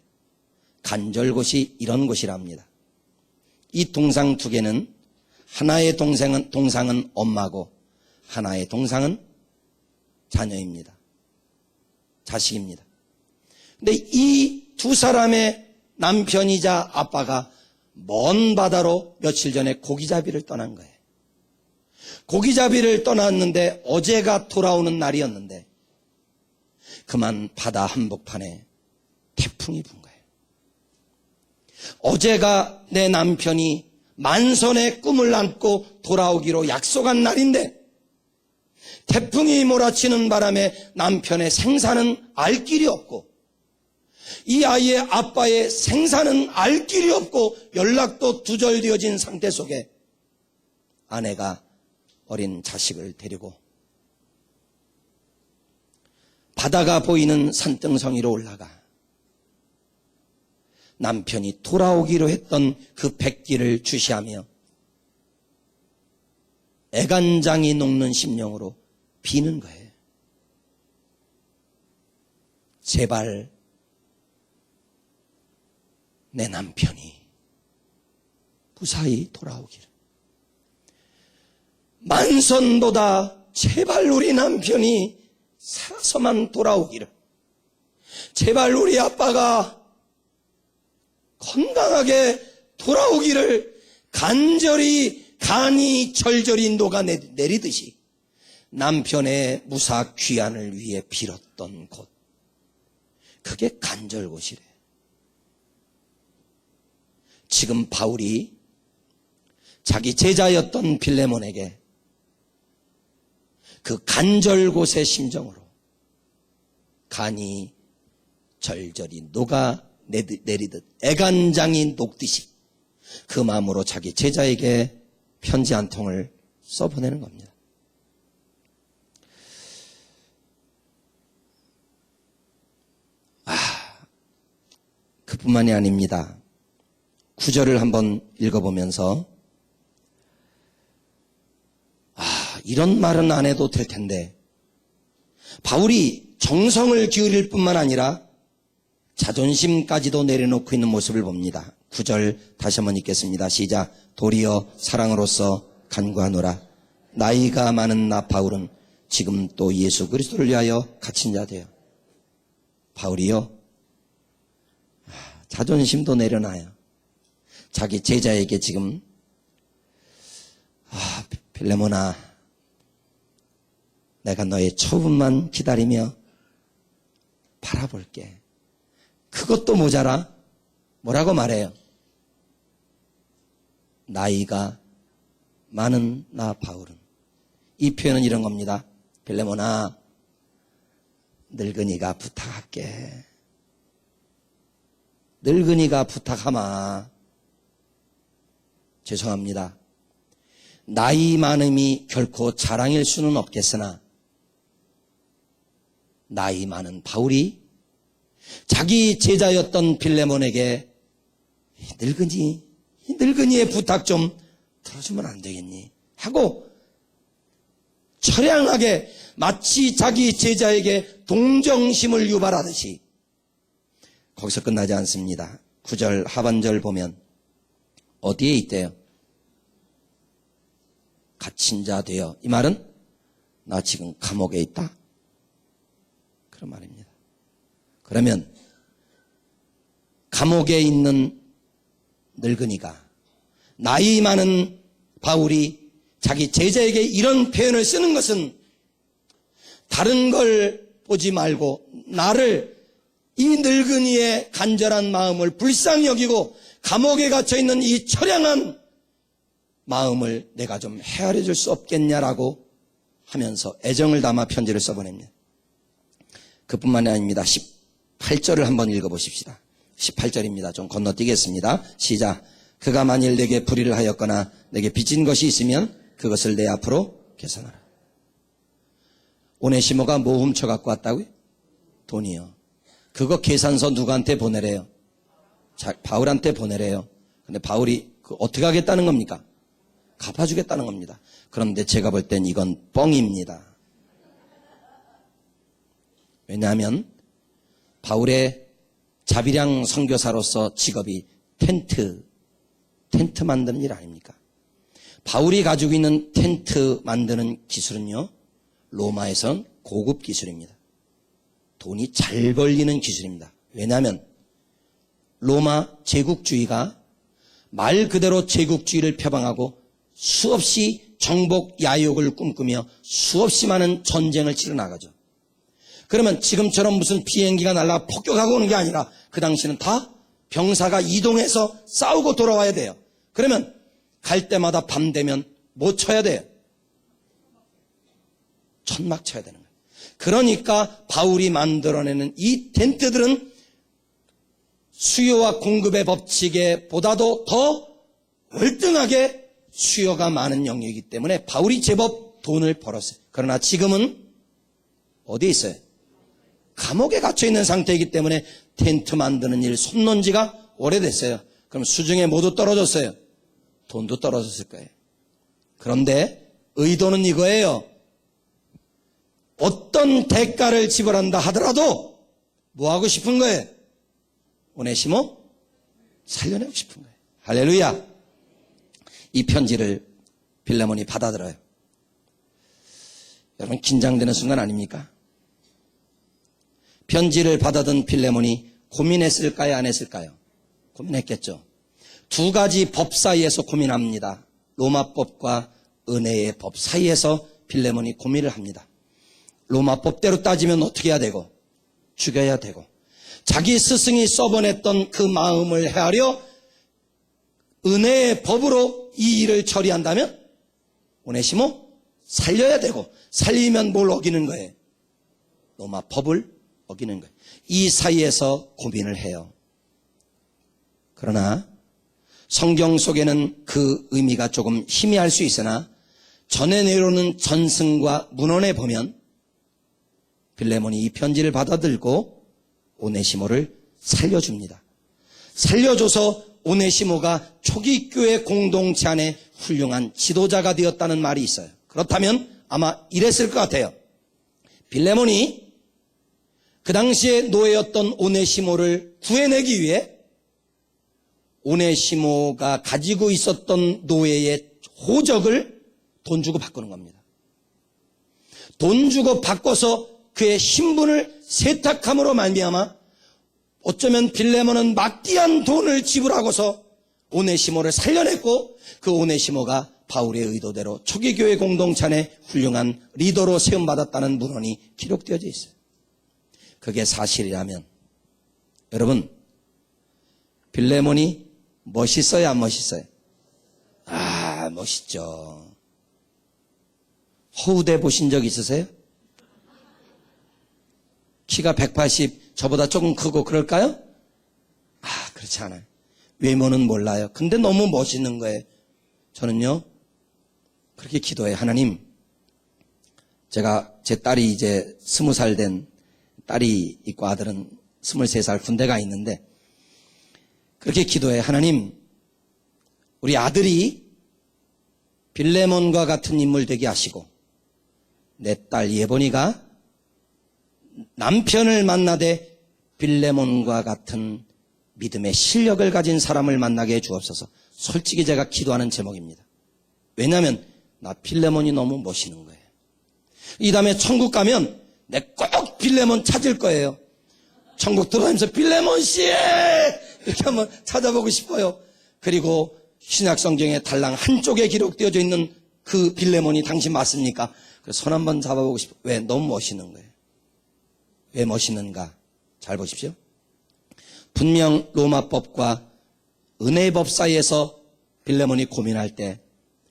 간절곶이 이런 곳이랍니다. 이 동상 두 개는 하나의 동상은 엄마고 하나의 동상은 자녀입니다. 자식입니다. 근데 이 두 사람의 남편이자 아빠가 먼 바다로 며칠 전에 고기잡이를 떠난 거예요. 고기잡이를 떠났는데 어제가 돌아오는 날이었는데 그만 바다 한복판에 태풍이 분 거예요. 어제가 내 남편이 만선의 꿈을 안고 돌아오기로 약속한 날인데 태풍이 몰아치는 바람에 남편의 생사는 알 길이 없고 이 아이의 아빠의 생사는 알 길이 없고 연락도 두절되어진 상태 속에 아내가 어린 자식을 데리고 바다가 보이는 산등성이로 올라가 남편이 돌아오기로 했던 그 백기를 주시하며 애간장이 녹는 심령으로 비는 거예요. 제발 내 남편이 무사히 돌아오기를. 만선보다 제발 우리 남편이 살아서만 돌아오기를. 제발 우리 아빠가 건강하게 돌아오기를 간절히 간이 절절히 녹아내리듯이 남편의 무사 귀환을 위해 빌었던 곳. 그게 간절곶이래. 지금 바울이 자기 제자였던 빌레몬에게 그 간절곶의 심정으로 간이 절절히 녹아내리듯 애간장이 녹듯이 그 마음으로 자기 제자에게 편지 한 통을 써보내는 겁니다. 그뿐만이 아닙니다. 9절을 한번 읽어보면서 이런 말은 안 해도 될 텐데 바울이 정성을 기울일 뿐만 아니라 자존심까지도 내려놓고 있는 모습을 봅니다. 9절 다시 한번 읽겠습니다. 시작. 도리어 사랑으로서 간구하노라. 나이가 많은 나 바울은 지금 또 예수 그리스도를 위하여 갇힌 자 되어. 바울이요 자존심도 내려놔요. 자기 제자에게 지금 빌레몬아 내가 너의 처분만 기다리며 바라볼게. 그것도 모자라 뭐라고 말해요? 나이가 많은 나 바울은. 이 표현은 이런 겁니다. 빌레몬아 늙은이가 부탁할게. 늙은이가 부탁하마. 죄송합니다. 나이 많음이 결코 자랑일 수는 없겠으나 나이 많은 바울이 자기 제자였던 빌레몬에게 이 늙은이의 부탁 좀 들어주면 안 되겠니? 하고 처량하게 마치 자기 제자에게 동정심을 유발하듯이 거기서 끝나지 않습니다. 9절 하반절 보면 어디에 있대요? 갇힌 자 되어. 이 말은 나 지금 감옥에 있다. 그런 말입니다. 그러면 감옥에 있는 늙은이가 나이 많은 바울이 자기 제자에게 이런 표현을 쓰는 것은 다른 걸 보지 말고 나를 이 늙은이의 간절한 마음을 불쌍히 여기고 감옥에 갇혀있는 이 처량한 마음을 내가 좀 헤아려 줄 수 없겠냐라고 하면서 애정을 담아 편지를 써보냅니다. 그뿐만이 아닙니다. 18절을 한번 읽어보십시다. 18절입니다. 좀 건너뛰겠습니다. 시작. 그가 만일 내게 불의를 하였거나 내게 빚진 것이 있으면 그것을 내 앞으로 계산하라. 오네시모가 뭐 훔쳐갖고 왔다고요? 돈이요. 그거 계산서 누구한테 보내래요? 바울한테 보내래요. 근데 바울이 어떻게 하겠다는 겁니까? 갚아주겠다는 겁니다. 그런데 제가 볼 땐 이건 뻥입니다. 왜냐하면 바울의 자비량 선교사로서 직업이 텐트 만드는 일 아닙니까? 바울이 가지고 있는 텐트 만드는 기술은요, 로마에선 고급 기술입니다. 돈이 잘 벌리는 기술입니다. 왜냐하면 로마 제국주의가 말 그대로 제국주의를 표방하고 수없이 정복 야욕을 꿈꾸며 수없이 많은 전쟁을 치러 나가죠. 그러면 지금처럼 무슨 비행기가 날아가 폭격하고 오는 게 아니라 그 당시는 다 병사가 이동해서 싸우고 돌아와야 돼요. 그러면 갈 때마다 밤 되면 뭐 쳐야 돼요? 천막 쳐야 되는 거예요. 그러니까 바울이 만들어내는 이 텐트들은 수요와 공급의 법칙에 보다도 더 월등하게 수요가 많은 영역이기 때문에 바울이 제법 돈을 벌었어요. 그러나 지금은 어디에 있어요? 감옥에 갇혀있는 상태이기 때문에 텐트 만드는 일 손 놓은 지가 오래됐어요. 그럼 수중에 모두 떨어졌어요. 돈도 떨어졌을 거예요. 그런데 의도는 이거예요. 어떤 대가를 지불한다 하더라도 뭐 하고 싶은 거예요? 오네시모 살려내고 싶은 거예요. 할렐루야. 이 편지를 빌레몬이 받아들어요. 여러분 긴장되는 순간 아닙니까? 편지를 받아든 빌레몬이 고민했을까요? 안 했을까요? 고민했겠죠. 두 가지 법 사이에서 고민합니다. 로마법과 은혜의 법 사이에서 빌레몬이 고민을 합니다. 로마법대로 따지면 어떻게 해야 되고 죽여야 되고 자기 스승이 써보냈던 그 마음을 헤아려 은혜의 법으로 이 일을 처리한다면 오네시모 살려야 되고 살리면 뭘 어기는 거예요? 로마법을 어기는 거예요. 이 사이에서 고민을 해요. 그러나 성경 속에는 그 의미가 조금 희미할 수 있으나 전해 내려오는 전승과 문헌에 보면 빌레몬이 이 편지를 받아들고 오네시모를 살려줍니다. 살려줘서 오네시모가 초기 교회 공동체 안에 훌륭한 지도자가 되었다는 말이 있어요. 그렇다면 아마 이랬을 것 같아요. 빌레몬이 그 당시에 노예였던 오네시모를 구해내기 위해 오네시모가 가지고 있었던 노예의 호적을 돈 주고 바꾸는 겁니다. 돈 주고 바꿔서 그의 신분을 세탁함으로 말미암아 어쩌면 빌레몬은 막대한 돈을 지불하고서 오네시모를 살려냈고 그 오네시모가 바울의 의도대로 초기교회 공동체 안에 훌륭한 리더로 세움받았다는 문헌이 기록되어져 있어요. 그게 사실이라면 여러분 빌레몬이 멋있어요? 안 멋있어요? 아, 멋있죠. 허우대 보신 적 있으세요? 키가 180, 저보다 조금 크고 그럴까요? 아, 그렇지 않아요. 외모는 몰라요. 근데 너무 멋있는 거예요. 저는요, 그렇게 기도해요. 하나님, 제가 제 딸이 이제 20살 된 딸이 있고 아들은 23살 군대 가 있는데 그렇게 기도해. 하나님, 우리 아들이 빌레몬과 같은 인물 되게 하시고 내 딸 예본이가 남편을 만나되 빌레몬과 같은 믿음의 실력을 가진 사람을 만나게 해 주옵소서. 솔직히 제가 기도하는 제목입니다. 왜냐하면 나 빌레몬이 너무 멋있는 거예요. 이 다음에 천국 가면 내 꼭 빌레몬 찾을 거예요. 천국 들어가면서 빌레몬 씨 이렇게 한번 찾아보고 싶어요. 그리고 신약성경에 달랑 한쪽에 기록되어져 있는 그 빌레몬이 당신 맞습니까? 손 한번 잡아보고 싶어요. 왜? 너무 멋있는 거예요. 왜 멋있는가? 잘 보십시오. 분명 로마법과 은혜법 사이에서 빌레몬이 고민할 때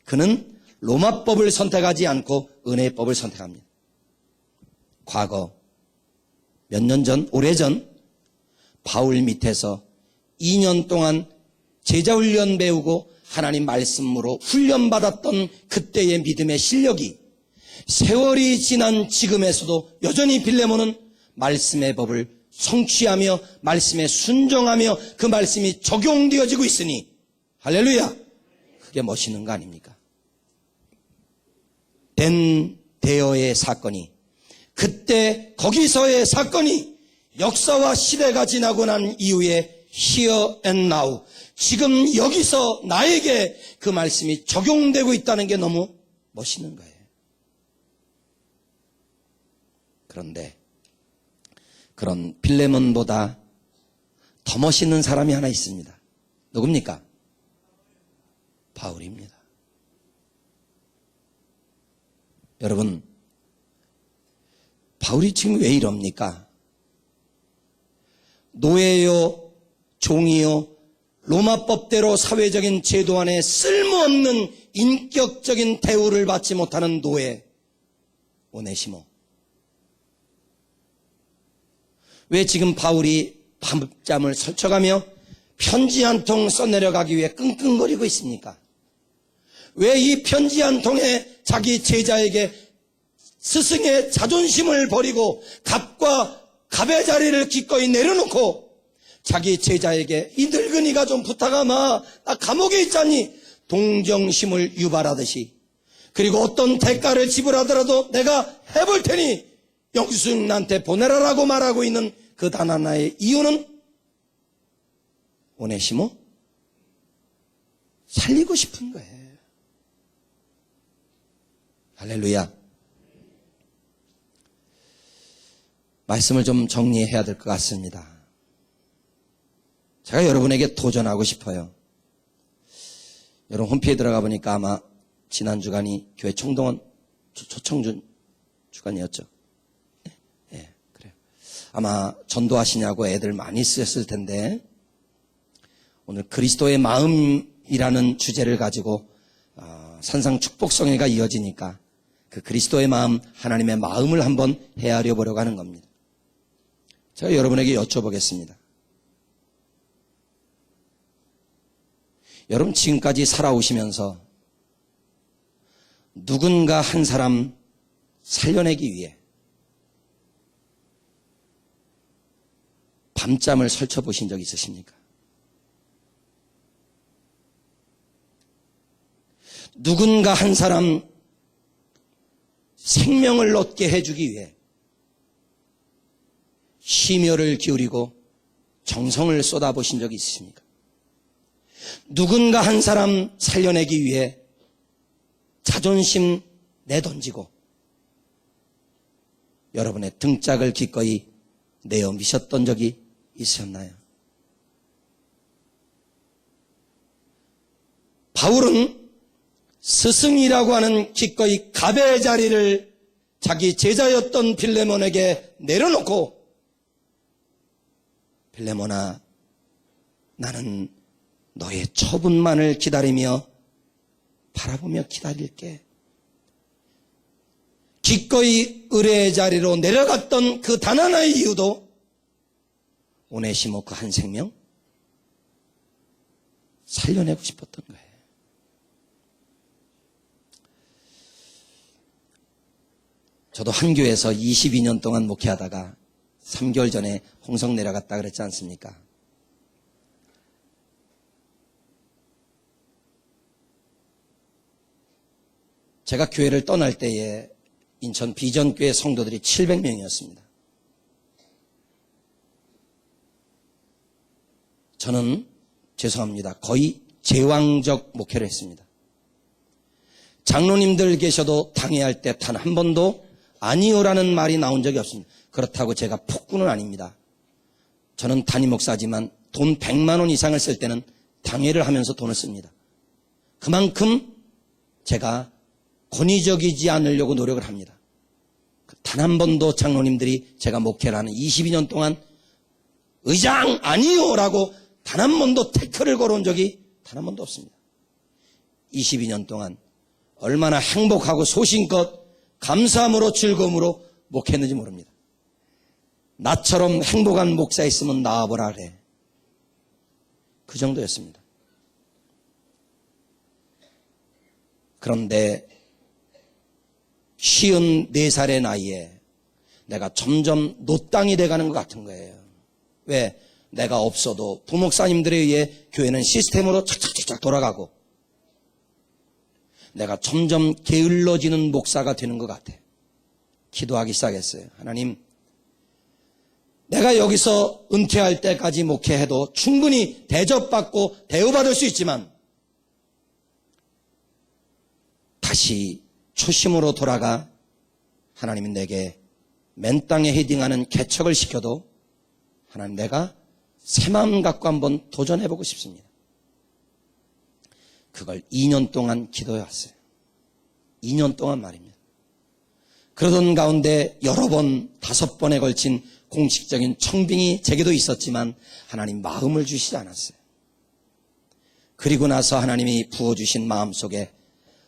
그는 로마법을 선택하지 않고 은혜법을 선택합니다. 과거 몇 년 전, 오래전 바울 밑에서 2년 동안 제자훈련 배우고 하나님 말씀으로 훈련받았던 그때의 믿음의 실력이 세월이 지난 지금에서도 여전히 빌레몬은 말씀의 법을 성취하며 말씀에 순종하며 그 말씀이 적용되어지고 있으니 할렐루야, 그게 멋있는 거 아닙니까? 된 대여의 사건이, 그때 거기서의 사건이 역사와 시대가 지나고 난 이후에 here and now, 지금 여기서 나에게 그 말씀이 적용되고 있다는 게 너무 멋있는 거예요. 그런데 그런 빌레몬보다 더 멋있는 사람이 하나 있습니다. 누굽니까? 바울입니다. 여러분, 바울이 지금 왜 이럽니까? 노예요, 종이요, 로마법대로 사회적인 제도 안에 쓸모없는 인격적인 대우를 받지 못하는 노예 오네시모. 왜 지금 바울이 밤잠을 설쳐가며 편지 한 통 써내려가기 위해 끙끙거리고 있습니까? 왜 이 편지 한 통에 자기 제자에게 스승의 자존심을 버리고 갑과 갑의 자리를 기꺼이 내려놓고 자기 제자에게 이 늙은이가 좀 부탁하마, 나 감옥에 있자니 동정심을 유발하듯이, 그리고 어떤 대가를 지불하더라도 내가 해볼 테니 영수증한테 보내라라고 말하고 있는 그 단 하나의 이유는 오네시모 살리고 싶은 거예요. 할렐루야. 말씀을 좀 정리해야 될 것 같습니다. 제가 여러분에게 도전하고 싶어요. 여러분 홈페이지에 들어가 보니까 아마 지난 주간이 교회 총동원 초청준 주간이었죠. 네, 그래요. 아마 전도하시냐고 애들 많이 쓰였을 텐데 오늘 그리스도의 마음이라는 주제를 가지고 산상 축복성회가 이어지니까 그 그리스도의 마음, 하나님의 마음을 한번 헤아려 보려고 하는 겁니다. 제가 여러분에게 여쭤보겠습니다. 여러분 지금까지 살아오시면서 누군가 한 사람 살려내기 위해 밤잠을 설쳐보신 적 있으십니까? 누군가 한 사람 생명을 얻게 해주기 위해 심혈을 기울이고 정성을 쏟아보신 적이 있으십니까? 누군가 한 사람 살려내기 위해 자존심 내던지고 여러분의 등짝을 기꺼이 내어 미셨던 적이 있으셨나요? 바울은 스승이라고 하는 기꺼이 갑의 자리를 자기 제자였던 빌레몬에게 내려놓고, 빌레몬아, 나는 너의 처분만을 기다리며 바라보며 기다릴게. 기꺼이 의뢰의 자리로 내려갔던 그 단 하나의 이유도 오네시모 그 한 생명 살려내고 싶었던 거예요. 저도 한 교회에서 22년 동안 목회하다가 3개월 전에 홍성 내려갔다 그랬지 않습니까? 제가 교회를 떠날 때에 인천 비전교회 성도들이 700명이었습니다. 저는 죄송합니다. 거의 제왕적 목회를 했습니다. 장로님들 계셔도 당회할 때 단 한 번도 아니요라는 말이 나온 적이 없습니다. 그렇다고 제가 폭군은 아닙니다. 저는 담임 목사지만 돈 100만 원 이상을 쓸 때는 당회를 하면서 돈을 씁니다. 그만큼 제가 권위적이지 않으려고 노력을 합니다. 단 한 번도 장로님들이 제가 목회를 하는 22년 동안 의장 아니요라고 단 한 번도 태클을 걸어온 적이 단 한 번도 없습니다. 22년 동안 얼마나 행복하고 소신껏 감사함으로 즐거움으로 목회했는지 모릅니다. 나처럼 행복한 목사 있으면 나와보라 그래. 그 정도였습니다. 그런데 54살의 나이에 내가 점점 노땅이 돼가는 것 같은 거예요. 왜? 내가 없어도 부목사님들에 의해 교회는 시스템으로 착착착착 돌아가고 내가 점점 게을러지는 목사가 되는 것 같아. 기도하기 시작했어요. 하나님, 내가 여기서 은퇴할 때까지 목회해도 충분히 대접받고 대우받을 수 있지만 다시 초심으로 돌아가 하나님이 내게 맨 땅에 헤딩하는 개척을 시켜도 하나님 내가 새 마음 갖고 한번 도전해보고 싶습니다. 그걸 2년 동안 기도해왔어요. 2년 동안 말입니다. 그러던 가운데 여러 번 5번에 걸친 공식적인 청빙이 제게도 있었지만 하나님 마음을 주시지 않았어요. 그리고 나서 하나님이 부어주신 마음속에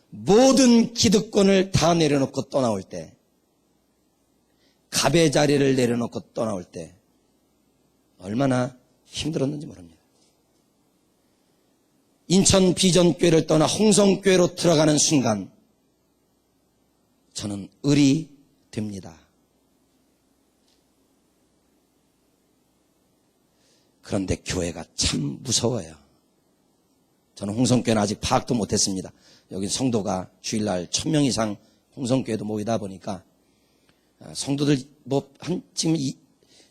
모든 기득권을 다 내려놓고 떠나올 때, 갑의 자리를 내려놓고 떠나올 때 얼마나 힘들었는지 모릅니다. 인천 비전교회를 떠나 홍성교회로 들어가는 순간 저는 을이 됩니다. 그런데 교회가 참 무서워요. 저는 홍성교회는 아직 파악도 못했습니다. 여기 성도가 주일날 1000명 이상 홍성교회도 모이다 보니까 성도들 지금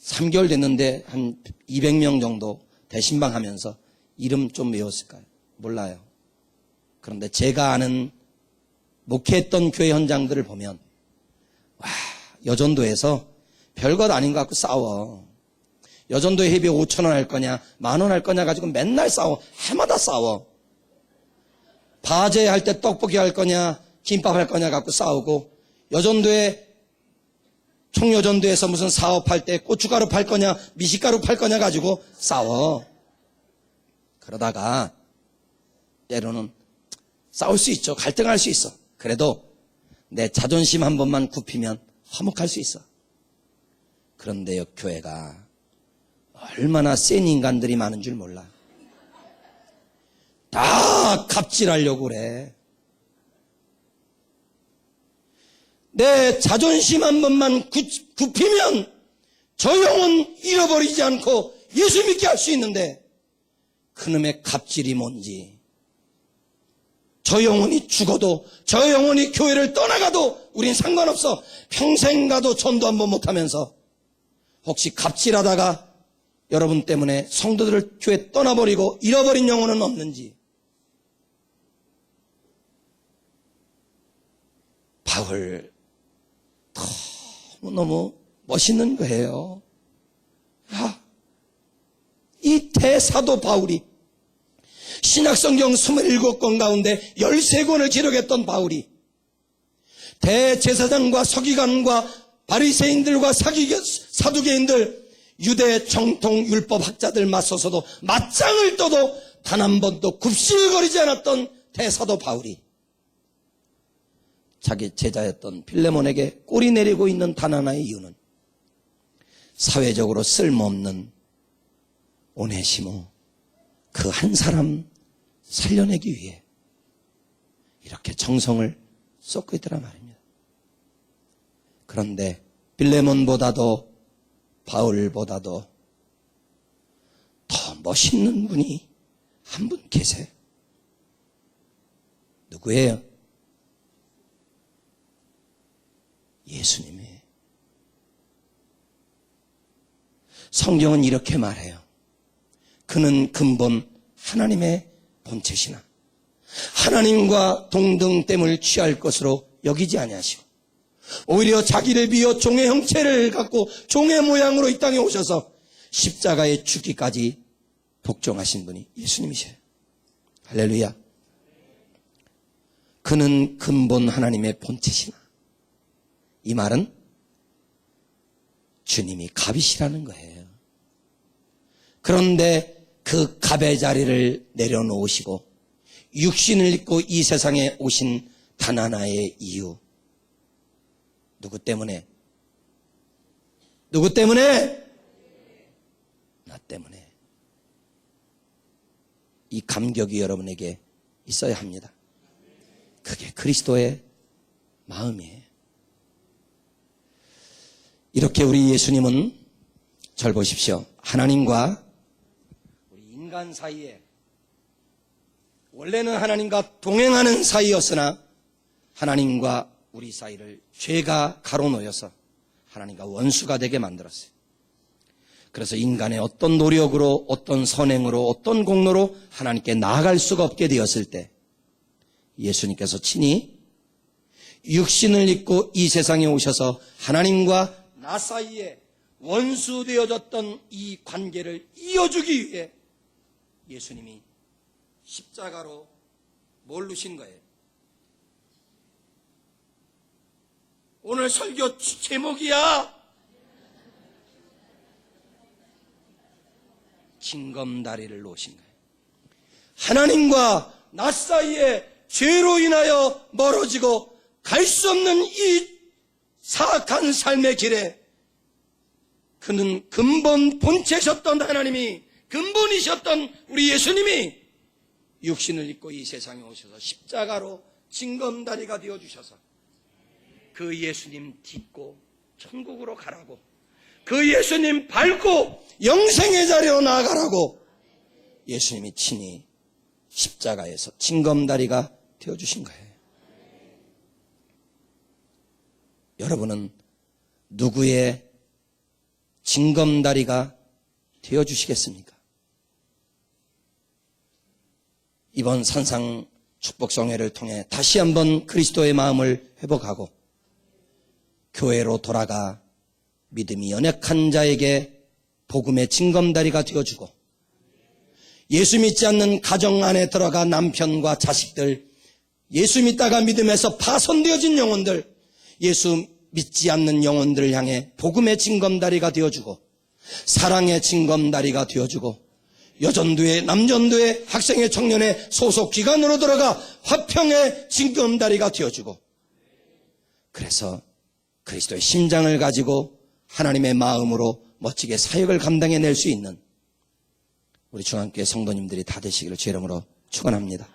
3개월 됐는데 한 200명 정도 대신방 하면서 이름 좀 외웠을까요? 몰라요. 그런데 제가 아는 목회했던 교회 현장들을 보면 와, 여전도에서 별것 아닌 것 같고 싸워. 여전도에 회비 5,000원 할 거냐 10,000원 할 거냐 가지고 맨날 싸워. 해마다 싸워. 바제 할 때 떡볶이 할 거냐 김밥 할 거냐 갖고 싸우고, 여전도에 총여전도에서 무슨 사업할 때 고춧가루 팔 거냐 미식가루 팔 거냐 가지고 싸워. 그러다가 때로는 싸울 수 있죠. 갈등할 수 있어. 그래도 내 자존심 한 번만 굽히면 화목할 수 있어. 그런데요, 교회가 얼마나 센 인간들이 많은 줄 몰라. 다 갑질하려고 그래. 내 자존심 한 번만 굽히면 저 영혼 잃어버리지 않고 예수 믿게 할 수 있는데 그놈의 갑질이 뭔지, 저 영혼이 죽어도 저 영혼이 교회를 떠나가도 우린 상관없어. 평생 가도 전도 한 번 못하면서 혹시 갑질하다가 여러분 때문에 성도들을 교회 떠나버리고 잃어버린 영혼은 없는지. 바울 너무너무 멋있는 거예요. 이 대사도 바울이 신약성경 27권 가운데 13권을 기록했던 바울이 대제사장과 서기관과 바리새인들과 사두개인들, 유대 정통 율법학자들 맞서서도 맞짱을 떠도 단 한 번도 굽실거리지 않았던 대사도 바울이 자기 제자였던 빌레몬에게 꼬리 내리고 있는 단 하나의 이유는 사회적으로 쓸모없는 오네시모 그 한 사람 살려내기 위해 이렇게 정성을 쏟고 있더란 말입니다. 그런데 빌레몬보다도 바울보다도 더 멋있는 분이 한 분 계세요. 누구예요? 예수님이에요. 성경은 이렇게 말해요. 그는 근본 하나님의 본체시나 하나님과 동등됨을 취할 것으로 여기지 아니하시고 오히려 자기를 비워 종의 형체를 갖고 종의 모양으로 이 땅에 오셔서 십자가에 죽기까지 복종하신 분이 예수님이셔요. 할렐루야. 그는 근본 하나님의 본체시나. 이 말은 주님이 갑이시라는 거예요. 그런데 그 갑의 자리를 내려놓으시고 육신을 입고 이 세상에 오신 단 하나의 이유. 누구 때문에? 누구 때문에? 나 때문에. 이 감격이 여러분에게 있어야 합니다. 그게 그리스도의 마음이에요. 이렇게 우리 예수님은 절 보십시오. 하나님과 우리 인간 사이에 원래는 하나님과 동행하는 사이였으나 하나님과 우리 사이를 죄가 가로놓여서 하나님과 원수가 되게 만들었어요. 그래서 인간의 어떤 노력으로 어떤 선행으로 어떤 공로로 하나님께 나아갈 수가 없게 되었을 때 예수님께서 친히 육신을 입고 이 세상에 오셔서 하나님과 나 사이에 원수되어졌던 이 관계를 이어주기 위해 예수님이 십자가로 뭘 누신 거예요? 오늘 설교 제목이야. 징검다리를 놓으신 거예요. 하나님과 나 사이에 죄로 인하여 멀어지고 갈 수 없는 이 사악한 삶의 길에 그는 근본 본체셨던 하나님이, 근본이셨던 우리 예수님이 육신을 입고 이 세상에 오셔서 십자가로 징검다리가 되어주셔서 그 예수님 딛고 천국으로 가라고, 그 예수님 밟고 영생의 자리로 나아가라고 예수님이 친히 십자가에서 징검다리가 되어주신 거예요. 여러분은 누구의 징검다리가 되어주시겠습니까? 이번 산상 축복성회를 통해 다시 한번 그리스도의 마음을 회복하고 교회로 돌아가 믿음이 연약한 자에게 복음의 징검다리가 되어주고 예수 믿지 않는 가정 안에 들어가 남편과 자식들, 예수 믿다가 믿음에서 파손되어진 영혼들, 예수 믿지 않는 영혼들을 향해 복음의 징검다리가 되어주고 사랑의 징검다리가 되어주고 여전도회, 남전도회, 학생회, 청년회 소속 기관으로 들어가 화평의 징검다리가 되어주고 그래서 그리스도의 심장을 가지고 하나님의 마음으로 멋지게 사역을 감당해낼 수 있는 우리 중앙교회 성도님들이 다 되시기를 주의 이름으로 축원합니다.